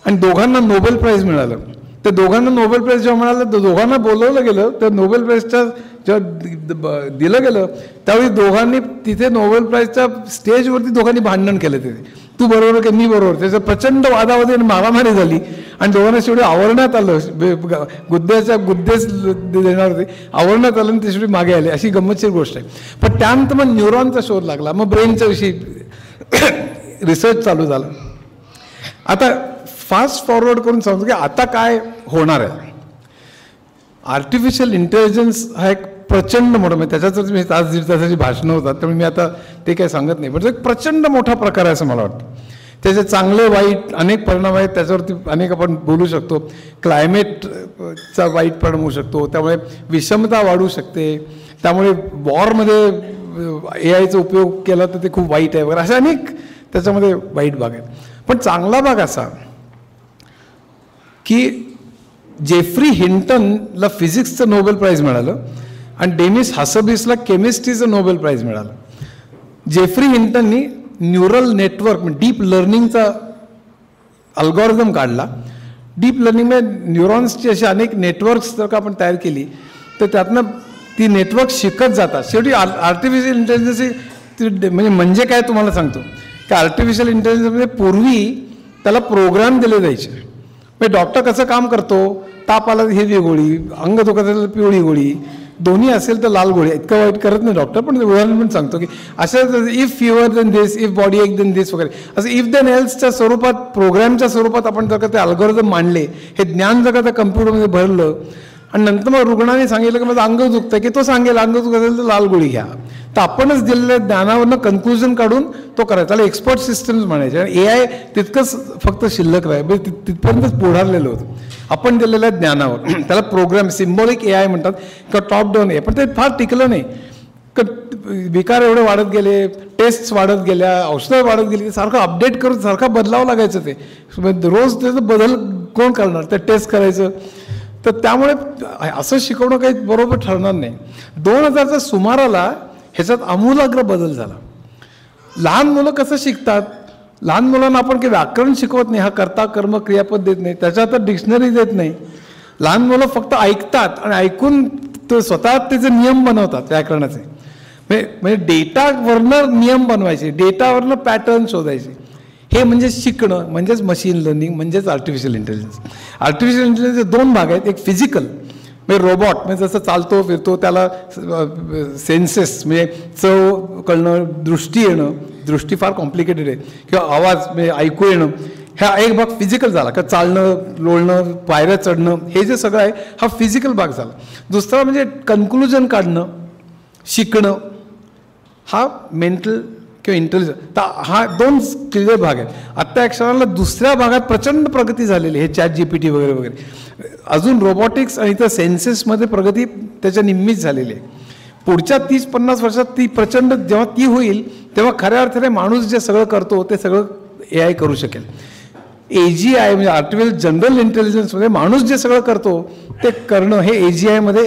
आणि दोघांना नोबेल प्राईज मिळालं. तर दोघांना नोबेल प्राईज जेव्हा मिळालं तर दोघांना बोलवलं गेलं. तर नोबेल प्राईजच्या जेव्हा दिलं गेलं त्यावेळी दोघांनी तिथे नोबेल प्राईजच्या स्टेजवरती दोघांनी भांडण केलं. तिथे तू बरोबर की मी बरोबर, त्याचं प्रचंड वादावादी आणि मारामारी झाली आणि दोघांना शेवटी आवरण्यात आलं. गुद्देच देणार होते, आवरण्यात आलं आणि ते शेवटी मागे आले. अशी गंमतशीर गोष्ट आहे. पण त्यानंतर मग न्यूरॉनचा शोध लागला, मग ब्रेनच्या विषयी रिसर्च चालू झाला. आता फास्ट फॉरवर्ड करून सांगतो की आता काय होणार आहे. आर्टिफिशियल इंटेलिजन्स हा एक प्रचंड मोठा, म्हणजे त्याच्यातच मी तास दीड तासाची भाषणं होतात, त्यामुळे मी आता ते काही सांगत नाही. पण तो एक प्रचंड मोठा प्रकार आहे असं मला वाटतं. त्याचे चांगले वाईट अनेक परिणाम आहेत, त्याच्यावरती अनेक आपण बोलू शकतो. क्लायमेटचा वाईट परिणाम होऊ शकतो, त्यामुळे विषमता वाढू शकते, त्यामुळे वॉरमध्ये AIचा उपयोग केला तर ते खूप वाईट आहे वगैरे, अशा अनेक त्याच्यामध्ये वाईट भाग आहेत. पण चांगला भाग असा की जेफ्री हिंटनला फिजिक्सचं नोबेल प्राईज मिळालं आणि डेनिस हासबिसला केमिस्ट्रीचं नोबेल प्राईज मिळालं. जेफ्री हिंटननी न्यूरल नेटवर्क डीप लर्निंगचा अल्गोरिदम काढला. डीप लर्निंगमध्ये न्यूरॉन्सची अशी अनेक नेटवर्क्स जर का आपण तयार केली तर त्यातनं ती नेटवर्क शिकत जातात. शेवटी आर्टिफिशियल इंटेलिजन्स म्हणजे काय तुम्हाला सांगतो की आर्टिफिशियल इंटेलिजन्समध्ये पूर्वी त्याला प्रोग्राम दिले जायचे. डॉक्टर कसं काम करतो, ताप आला तर हिरवी गोळी, अंग दुखत असेल तर पिवळी गोळी, दोन्ही असेल तर लाल गोळी. इतकं वाईट करत नाही डॉक्टर, पण उदाहरण पण सांगतो की असं if fever then this, if body ache then this वगैरे, असं इफ देन एल्सच्या स्वरूपात प्रोग्रामच्या स्वरूपात आपण जर का ते अल्गोरिदम मांडले, हे ज्ञान जर का त्या कम्प्युटरमध्ये भरलं आणि नंतर मग रुग्णाने सांगितलं की माझं अंग दुखतं, की तो सांगेल अंग दुखत असेल तर लाल गोळी घ्या. तर आपणच दिलेल्या ज्ञानावरनं कन्क्लुजन काढून तो करायचा. त्याला एक्सपर्ट सिस्टम्स म्हणायचे. आणि AI तितकंच फक्त शिल्लक राहील, तिथपर्यंतच पुढारलेलं होतं आपण दिलेल्या ज्ञानावर. त्याला प्रोग्राम सिम्बॉलिक AI म्हणतात किंवा टॉप डाऊन AI. पण ते फार टिकलं नाही. विकार एवढे वाढत गेले, टेस्ट्स वाढत गेल्या, औषधं वाढत गेली, सारखं अपडेट करून सारखं बदलावं लागायचं. ते रोज त्याचं बदल कोण करणार, ते टेस्ट करायचं. तर त्यामुळे असं शिकवणं काही बरोबर ठरणार नाही. 2000च्या सुमाराला ह्याच्यात आमूलाग्र बदल झाला. लहान मुलं कसं शिकतात, लहान मुलांना आपण काही व्याकरण शिकवत नाही, हा कर्ता कर्म क्रियापद देत नाही, त्याच्यात डिक्शनरी देत नाही. लहान मुलं फक्त ऐकतात आणि ऐकून तो स्वतः त्याचे नियम बनवतात व्याकरणाचे. म्हणजे डेटावरनं नियम बनवायचे, डेटावरनं पॅटर्न शोधायचे. हे म्हणजे शिकणं, म्हणजेच मशीन लर्निंग, म्हणजेच आर्टिफिशियल इंटेलिजन्स. आर्टिफिशियल इंटेलिजन्सचे 2 भाग आहेत. एक फिजिकल म्हणजे रोबॉट, म्हणजे जसं चालतो फिरतो त्याला सेन्सेस म्हणजे चव कळणं, दृष्टी येणं, दृष्टी फार कॉम्प्लिकेटेड आहे, किंवा आवाज म्हणजे ऐकू येणं, हा एक भाग फिजिकल झाला. का चालणं, लोळणं, पायऱ्या चढणं, हे जे सगळं आहे हा फिजिकल भाग झाला. दुसरा म्हणजे कन्क्लुजन काढणं, शिकणं, हा मेंटल किंवा इंटेलिजन्स. तर हा 2 क्लिअर भाग आहेत. आत्ता क्षणाला दुसऱ्या भागात प्रचंड प्रगती झालेली आहे, ChatGPT वगैरे वगैरे. अजून रोबोटिक्स आणि त्या सेन्सेसमध्ये प्रगती त्याच्या निम्मीच झालेली आहे. पुढच्या 30-50 वर्षात ती प्रचंड जेव्हा ती होईल तेव्हा खऱ्या अर्थाने माणूस जे सगळं करतो ते सगळं AI करू शकेल. AGI म्हणजे आर्टिफिशियल जनरल इंटेलिजन्समध्ये माणूस जे सगळं करतो ते करणं हे AGIमध्ये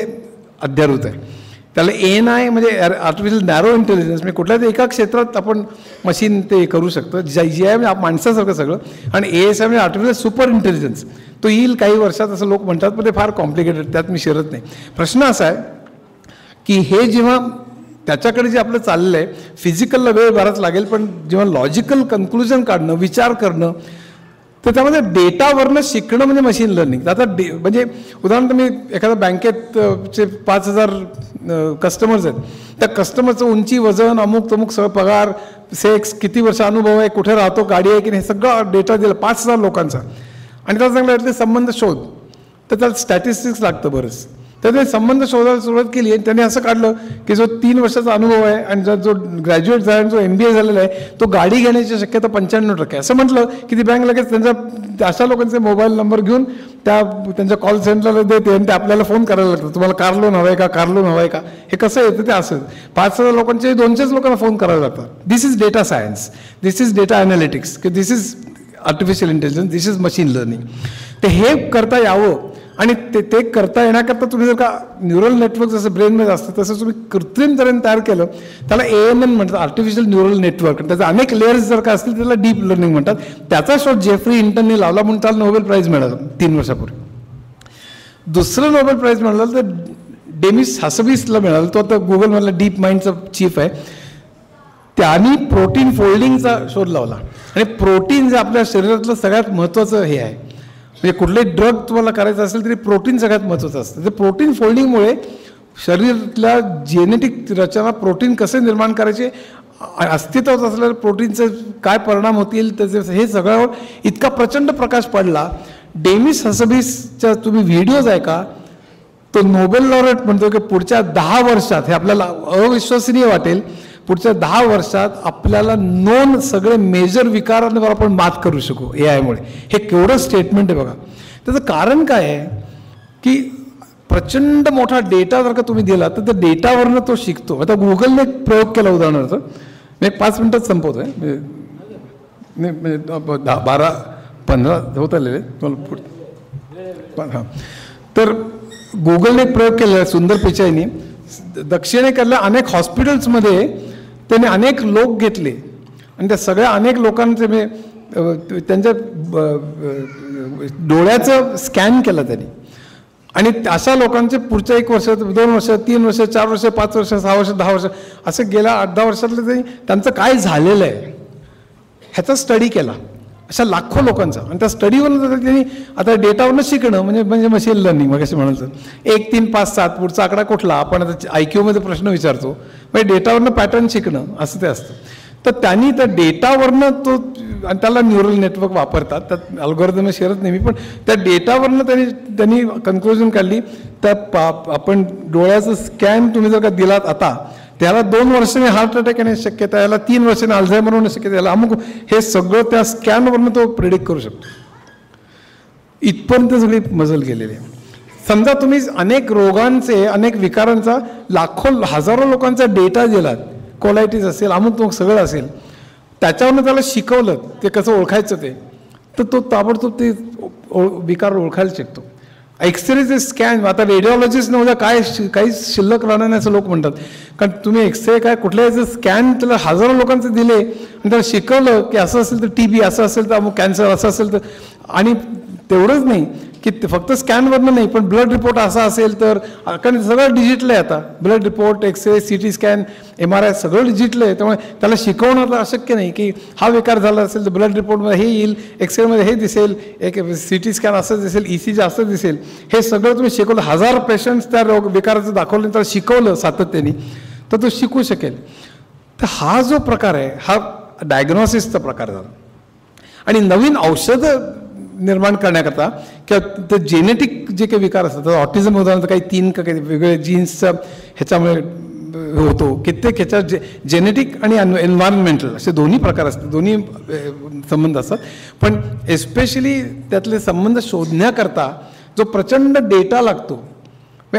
अध्यारूत आहे. त्याला ANI म्हणजे आर्टिफिशियल नॅरो इंटेलिजन्स, म्हणजे कुठल्याही एका क्षेत्रात आपण मशीन ते करू शकतं. GI म्हणजे माणसासारखं सगळं, आणि ASI म्हणजे आर्टिफिशियल सुपर इंटेलिजन्स. तो येईल काही वर्षात असं लोक म्हणतात, पण ते फार कॉम्प्लिकेटेड, त्यात मी शिरत नाही. प्रश्न असा आहे की हे जेव्हा त्याच्याकडे जे आपलं चाललं आहे, फिजिकलला वेळ बराच लागेल, पण जेव्हा लॉजिकल कन्क्लुजन काढणं, विचार करणं, तर त्यामध्ये डेटावरनं शिकणं म्हणजे मशीन लर्निंग. आता म्हणजे उदाहरण तुम्ही एखाद्या बँकेतचे 5,000 कस्टमर्स आहेत, त्या कस्टमरचं उंची, वजन, अमुक तमुक सगळं, पगार, सेक्स, किती वर्ष अनुभव आहे, कुठे राहतो, गाडी आहे की नाही, सगळं डेटा दिला 5,000 लोकांचा. आणि त्याला चांगलं वाटलं संबंध शोध, तर त्याला स्टॅटिस्टिक्स लागतं बरंच. तर ते संबंध शोधायला सुरुवात केली आणि त्याने असं काढलं की जो 3 वर्षाचा अनुभव आहे आणि जो ग्रॅज्युएट झाला आणि जो MBA झालेला आहे तो गाडी घेण्याची शक्यता 95%. असं म्हटलं की ती बँक लगेच त्यांच्या अशा लोकांचे मोबाईल नंबर घेऊन त्यांच्या कॉल सेंटरला देते आणि ते आपल्याला फोन करायला लागतं, तुम्हाला कार लोन हवं आहे का, कार लोन हवं आहे का. हे कसं येतं ते असं 5,000 लोकांचे 200 लोकांना फोन करायला लागतात. This is data science, this is data analytics, की this is artificial intelligence, this is machine learning. ते हे करता यावं आणि ते करता येण्याकरता तुम्ही जर का न्यूरल नेटवर्क जसं ब्रेनमध्ये असतं तसं तुम्ही कृत्रिम तऱ्हेने तयार केलं, त्याला ANN म्हणतात, आर्टिफिशियल न्यूरल नेटवर्क. त्याचे अनेक लेयर्स जर का असतील त्याला डीप लर्निंग म्हणतात. त्याचा शोध जेफ्री हिंटनने लावला म्हणून त्याला नोबेल प्राईज मिळालं 3 वर्षापूर्वी. दुसरं नोबेल प्राईज मिळालं तर डेमिस हासबीसला मिळालं, तो आता गुगलमधला डीप माइंडचा चीफ आहे. त्यांनी प्रोटीन फोल्डिंगचा शोध लावला. आणि प्रोटीन जे आपल्या शरीरातलं सगळ्यात महत्त्वाचं हे आहे, म्हणजे कुठलेही ड्रग तुम्हाला करायचं असेल तरी प्रोटीन सगळ्यात महत्त्वाचं असतं. ते प्रोटीन फोल्डिंगमुळे शरीरातल्या जेनेटिक रचना, प्रोटीन कसे निर्माण करायचे, अस्तित्वात असलेल्या प्रोटीनचे काय परिणाम होतील, त्याचे हे सगळ्यावर इतका प्रचंड प्रकाश पडला. डेमिस हसबीसच्या तुम्ही व्हिडिओज आहे का, तो नोबेल लॉरेट म्हणतो की पुढच्या 10 वर्षात, हे आपल्याला अविश्वसनीय वाटेल, पुढच्या 10 वर्षात आपल्याला नोन सगळे मेजर विकारांवर आपण मात करू शकू AI मुळे. हे केवढं स्टेटमेंट आहे बघा. त्याचं कारण काय आहे की प्रचंड मोठा डेटा जर का तुम्ही दिला तर त्या डेटावरनं तो शिकतो. आता गुगलने एक प्रयोग केला, उदाहरणार्थ मी 5 मिनिटात संपवतो आहे, म्हणजे 12-15 होत आलेले तुम्हाला. हां, तर गुगलने एक प्रयोग केलेला आहे सुंदर पिचाईनी. दक्षिणेकडल्या अनेक हॉस्पिटल्समध्ये त्याने अनेक लोक घेतले आणि त्या सगळ्या अनेक लोकांचे म्हणजे त्यांच्या डोळ्याचं स्कॅन केलं त्यांनी. आणि अशा लोकांचे पुढच्या 1 वर्ष, 2 वर्ष, 3 वर्ष, 4 वर्ष, 5 वर्ष, 6 वर्ष, 10 वर्ष असं गेल्या 8-10 वर्षातलं त्यांचं काय झालेलं आहे ह्याचा स्टडी केला, अशा लाखो लोकांचा. आणि त्या स्टडीवरून त्यांनी आता डेटावरनं शिकणं म्हणजे मशीन लर्निंग. मग असं म्हणायचं 1, 3, 5, 7 पुढचा आकडा कुठला, आपण आता IQमध्ये प्रश्न विचारतो, म्हणजे डेटावरनं पॅटर्न शिकणं असं ते असतं. तर त्यांनी त्या डेटावरनं तो, आणि त्याला न्यूरल नेटवर्क वापरतात, त्यात अल्गोरिदम शिरत नाही मी, पण त्या डेटावरनं त्यांनी कन्क्लुजन काढली. त्या आपण डोळ्याचं स्कॅन तुम्ही जर का दिलात आता, त्याला 2 वर्षांनी हार्ट अटॅक येण्याची शक्यता, याला 3 वर्षांनी अल्झायमर होण्याची शक्यता, याला अमुक, हे सगळं त्या स्कॅनवरनं तो प्रेडिक्ट करू शकतो. इथपर्यंत सगळी मजल गेलेली आहे. समजा तुम्ही अनेक रोगांचे, अनेक विकारांचा, लाखो हजारो लोकांचा डेटा दिलात, कोलायटिस असेल, अमुक तमुक सगळं असेल, त्याच्यावरनं त्याला शिकवलं ते कसं ओळखायचं ते, तर तो ताबडतोब ते विकार ओळखायला शिकतो. एक्सरेचे स्कॅन, आता रेडिओलॉजिस्ट नव्हता काय काही शिल्लक राहणार नाही असं लोक म्हणतात, कारण तुम्ही एक्सरे काय कुठल्याही स्कॅन त्याला हजारो लोकांचे दिले आणि त्याला शिकवलं की असं असेल तर TB, असं असेल तर अमुक कॅन्सर, असं असेल तर आणि तेवढंच नाही की फक्त स्कॅनवरनं नाही, पण ब्लड रिपोर्ट असा असेल तर, कारण सगळं डिजिटल आहे आता, blood report, x-ray, CT scan, MRI सगळं डिजिटल आहे. त्यामुळे त्याला शिकवणं तर अशक्य नाही की हा विकार झाला असेल तर ब्लड रिपोर्टमध्ये हे येईल, एक्सरेमध्ये हे दिसेल, एक CT स्कॅन असं दिसेल, ECG असं दिसेल. हे सगळं तुम्ही शिकवलं, 1000 पेशंट्स त्या विकाराचं दाखवलं, त्याला शिकवलं सातत्याने, तर तो शिकू शकेल. तर हा जो प्रकार आहे हा डायग्नॉसिसचा प्रकार झाला. आणि नवीन औषधं निर्माण करण्याकरता किंवा ते जेनेटिक जे काही विकार असतात, ऑटिझम उदाहरणार्थ काही 3 का काही वेगवेगळे जीन्सचा ह्याच्यामुळे होतो, कित्येक ह्याच्या जेनेटिक आणि एन्व्हायरमेंटल असे दोन्ही प्रकार असतात, दोन्ही संबंध असतात. पण एस्पेशली त्यातले संबंध शोधण्याकरता जो प्रचंड डेटा लागतो,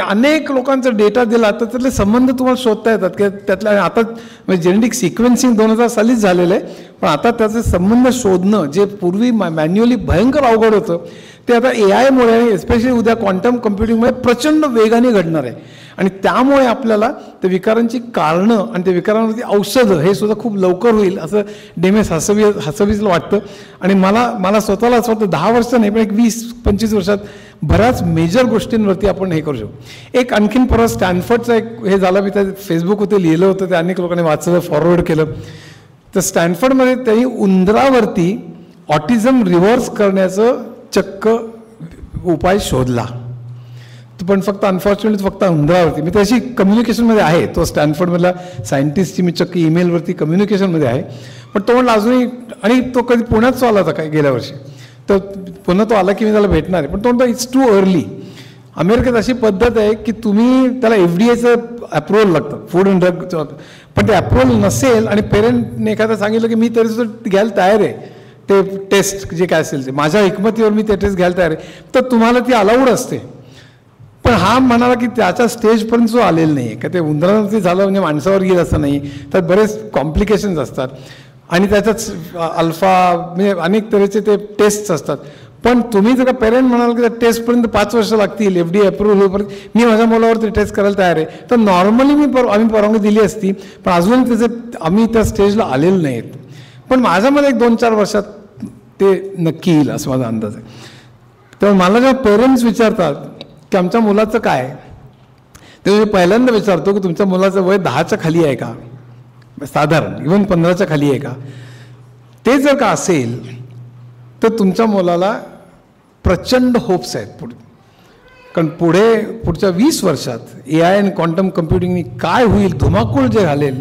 अनेक लोकांचा डेटा दिला तर त्यातले संबंध तुम्हाला शोधता येतात की त्यातल्या. आता म्हणजे जेनेटिक सिक्वेन्सिंग 2000 सालीच झालेलं आहे, पण आता त्याचे संबंध शोधणं जे पूर्वी मॅन्युअली भयंकर अवघड होतं ते आता AI मुळे आणि एस्पेशली उद्या क्वांटम कम्प्युटिंगमुळे प्रचंड वेगाने घडणार आहे. आणि त्यामुळे आपल्याला त्या विकारांची कारणं आणि त्या विकारांवरती औषधं हे सुद्धा खूप लवकर होईल असं डेमेस हसवीसला वाटतं. आणि मला स्वतःला असं वाटतं 10 वर्ष नाही, पण एक 20-25 वर्षात बऱ्याच मेजर गोष्टींवरती आपण हे करू शकू. एक आणखीन परवा स्टॅनफर्डचं एक हे झालं, मी त्या फेसबुकवरती लिहिलं होतं, ते अनेक लोकांनी वाचलं, फॉरवर्ड केलं. तर स्टॅनफर्डमध्ये त्यांनी उंदरावरती ऑटिझम रिव्हर्स करण्याचं चक्क उपाय शोधला. पण फक्त अनफॉर्च्युनेटली फक्त उंदरावरती. मी त्याशी कम्युनिकेशनमध्ये आहे, तो स्टॅनफर्डमधला सायंटिस्टची मी चक्क ईमेलवरती कम्युनिकेशनमध्ये आहे. पण तो म्हणला अजूनही, आणि तो कधी पुण्यात आला होता काय गेल्या वर्षी, तर पुन्हा तो आला की मी त्याला भेटणार आहे. पण तो म्हणतो इट्स टू अर्ली. अमेरिकेत अशी पद्धत आहे की तुम्ही त्याला FDAचं अप्रुव्हल लागतं, फूड अँड ड्रग, पण ते अप्रुव्हल नसेल आणि पेरेंटने एखादं सांगितलं की मी तरीसुद्धा घ्यायला तयार आहे ते टेस्ट जे काय असेल ते, माझ्या हिकमतीवर मी ते टेस्ट घ्यायला तयार आहे, तर तुम्हाला ती अलाउड असते. पण हा म्हणाला की त्याच्या स्टेजपर्यंत जो आलेला नाही आहे का, ते उंदरावरती झालं म्हणजे माणसावर येईल असं नाही, त्यात बरेच कॉम्प्लिकेशन्स असतात आणि त्याच्यात अल्फा म्हणजे अनेक तऱ्हेचे ते टेस्ट्स असतात. पण तुम्ही जर का पेरेंट म्हणाल की त्या टेस्टपर्यंत 5 वर्ष लागतील, FDA अप्रूव्हल होईपर्यंत, मी माझ्या मुलावरती टेस्ट करायला तयार आहे, तर नॉर्मली आम्ही परवानगी दिली असती, पण अजून आम्ही त्या स्टेजला आलेलो नाहीत. पण माझ्यामध्ये 1-2-4 वर्षात ते नक्की येईल असं माझा अंदाज आहे. तर मला जेव्हा पेरेंट्स विचारतात की आमच्या मुलाचं काय, तेव्हा मी पहिल्यांदा विचारतो की तुमच्या मुलाचं वय 10च्या खाली आहे का, साधारण इव्हन 15च्या खाली आहे का. ते जर का असेल तर तुमच्या मुलाला प्रचंड होप्स आहेत पुढे. कारण पुढच्या 20 वर्षात AI आणि क्वांटम कम्प्युटिंगनी काय होईल, धुमाकूळ जे घालेल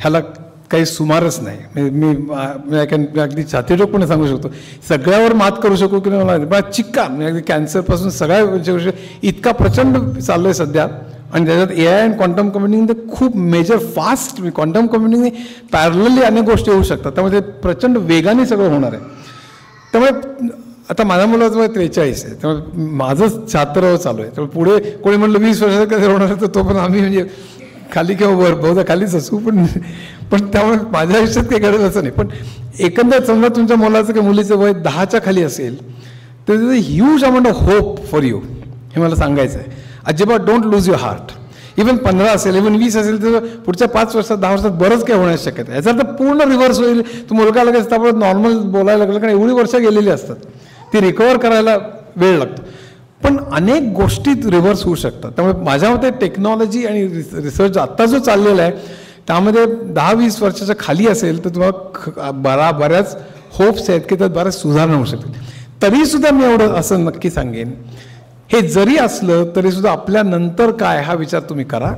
ह्याला काही सुमारच नाही. मी अगदी छातीठोकपणे सांगू शकतो, सगळ्यावर मात करू शकू की नाही मला चिक्का, म्हणजे अगदी कॅन्सरपासून सगळ्या गोष्टी इतका प्रचंड चालू आहे सध्या. आणि त्याच्यात AI आणि क्वांटम कम्प्युटिंग तर खूप मेजर फास्ट, क्वांटम कम्प्युटिंगने पॅरलली अनेक गोष्टी होऊ शकतात, त्यामुळे ते प्रचंड वेगाने सगळं होणार आहे. त्यामुळे आता माझ्या मुलाचं वय 43 आहे, त्यामुळे माझंच 76 चालू आहे. त्यामुळे पुढे कोणी म्हटलं 20 वर्षाचं कसं होणार आहे, तर तो पण आम्ही म्हणजे खाली किंवा वर बहुधा खालीच असू, पण त्यामुळे माझ्या आयुष्यात काही घडेल असं नाही. पण एकंदर समजा तुमच्या मुलाचं किंवा मुलीचं वय 10च्या खाली असेल तर is a huge amount of hope for you, हे मला सांगायचं आहे. अजिबात don't lose your heart. Even 15 असेल, इव्हन 20 असेल, तर पुढच्या 5 वर्षात 10 वर्षात बरंच काय होण्याची शक्यता आहे. याचा तर पूर्ण रिव्हर्स होईल. तो मुलगा लगेच त्यामुळे नॉर्मल बोलायला लागलं, कारण एवढी वर्ष गेलेली असतात, ती रिकवर करायला वेळ लागतो. पण अनेक गोष्टी रिव्हर्स होऊ शकतात. त्यामुळे माझ्या मते टेक्नॉलॉजी आणि रिसर्च आत्ता जो चाललेला आहे त्यामध्ये 10-20 वर्षाच्या खाली असेल तर तुम्हाला बऱ्याच होप्स आहेत की त्यात बऱ्याच सुधारणा होऊ शकते. तरीसुद्धा मी एवढं असं नक्की सांगेन, हे जरी असलं तरीसुद्धा आपल्या नंतर काय हा विचार तुम्ही करा.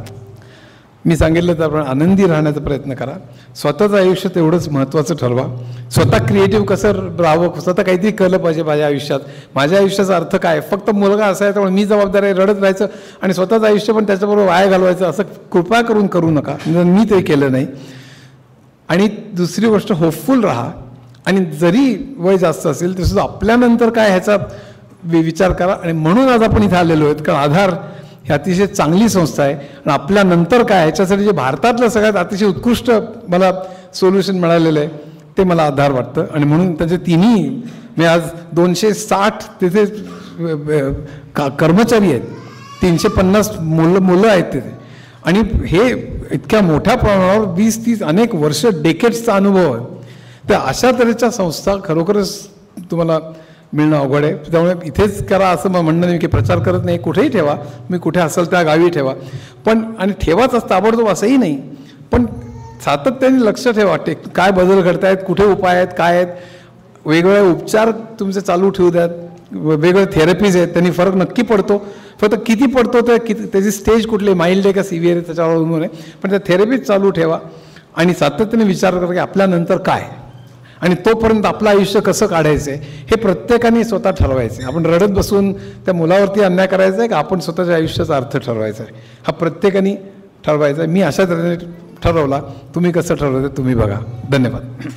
मी सांगितलं तर आपण आनंदी राहण्याचा प्रयत्न करा. स्वतःचं आयुष्य तेवढंच महत्त्वाचं ठरवा. स्वतः क्रिएटिव्ह कसं राहावं, स्वतः काहीतरी केलं पाहिजे माझ्या आयुष्यात. माझ्या आयुष्याचा अर्थ काय, फक्त मुलगा असा आहे त्यामुळे मी जबाबदार आहे रडत राहायचं आणि स्वतःचं आयुष्य पण त्याच्याबरोबर वाया घालवायचं असं कृपा करून करू नका. मी ते केलं नाही. आणि दुसरी गोष्ट, होपफुल राहा. आणि जरी वय जास्त असेल तरीसुद्धा आपल्यानंतर काय ह्याचा विचार करा. आणि म्हणून आज आपण इथे आलेलो आहेत, कारण आधार ही अतिशय चांगली संस्था आहे. आणि आपल्यानंतर काय ह्याच्यासाठी जे भारतातलं सगळ्यात अतिशय उत्कृष्ट मला सोल्युशन मिळालेलं आहे ते मला आधार वाटतं. आणि म्हणून त्याचे तिन्ही मी आज 260 तिथे कर्मचारी आहेत, 350 मुलं आहेत तिथे. आणि हे इतक्या मोठ्या प्रमाणावर 20-30 अनेक वर्ष डेकेड्सचा अनुभव आहे. तर अशा तऱ्हेच्या संस्था खरोखरच तुम्हाला मिळणं अवघड आहे. त्यामुळे इथेच करा असं मग म्हणणं नाही की प्रचार करत नाही, कुठेही ठेवा, मी कुठे असेल त्या गावी ठेवा, पण आणि ठेवाच ताबडतोब असंही नाही, पण सातत्याने लक्ष ठेवा काय बदल घडतायत, कुठे उपाय आहेत, काय आहेत, वेगवेगळे उपचार तुमचे चालू ठेवू द्यात, वेगवेगळे थेरपीज आहेत, त्यांनी फरक नक्की पडतो. फक्त किती पडतो ते त्याची स्टेज कुठली, माइल्ड आहे का सिव्हिअर आहे त्याच्यावर अवलंबून आहे, पण त्या थेरपीज चालू ठेवा आणि सातत्याने विचार करा की आपल्यानंतर काय, आणि तोपर्यंत आपलं आयुष्य कसं काढायचं आहे हे प्रत्येकाने स्वतः ठरवायचं आहे. आपण रडत बसून त्या मुलावरती अन्याय करायचा आहे का आपण स्वतःच्या आयुष्याचा अर्थ ठरवायचा आहे, हा प्रत्येकाने ठरवायचा आहे. मी अशा तऱ्हेने ठरवला, तुम्ही कसं ठरवलं तुम्ही बघा. धन्यवाद.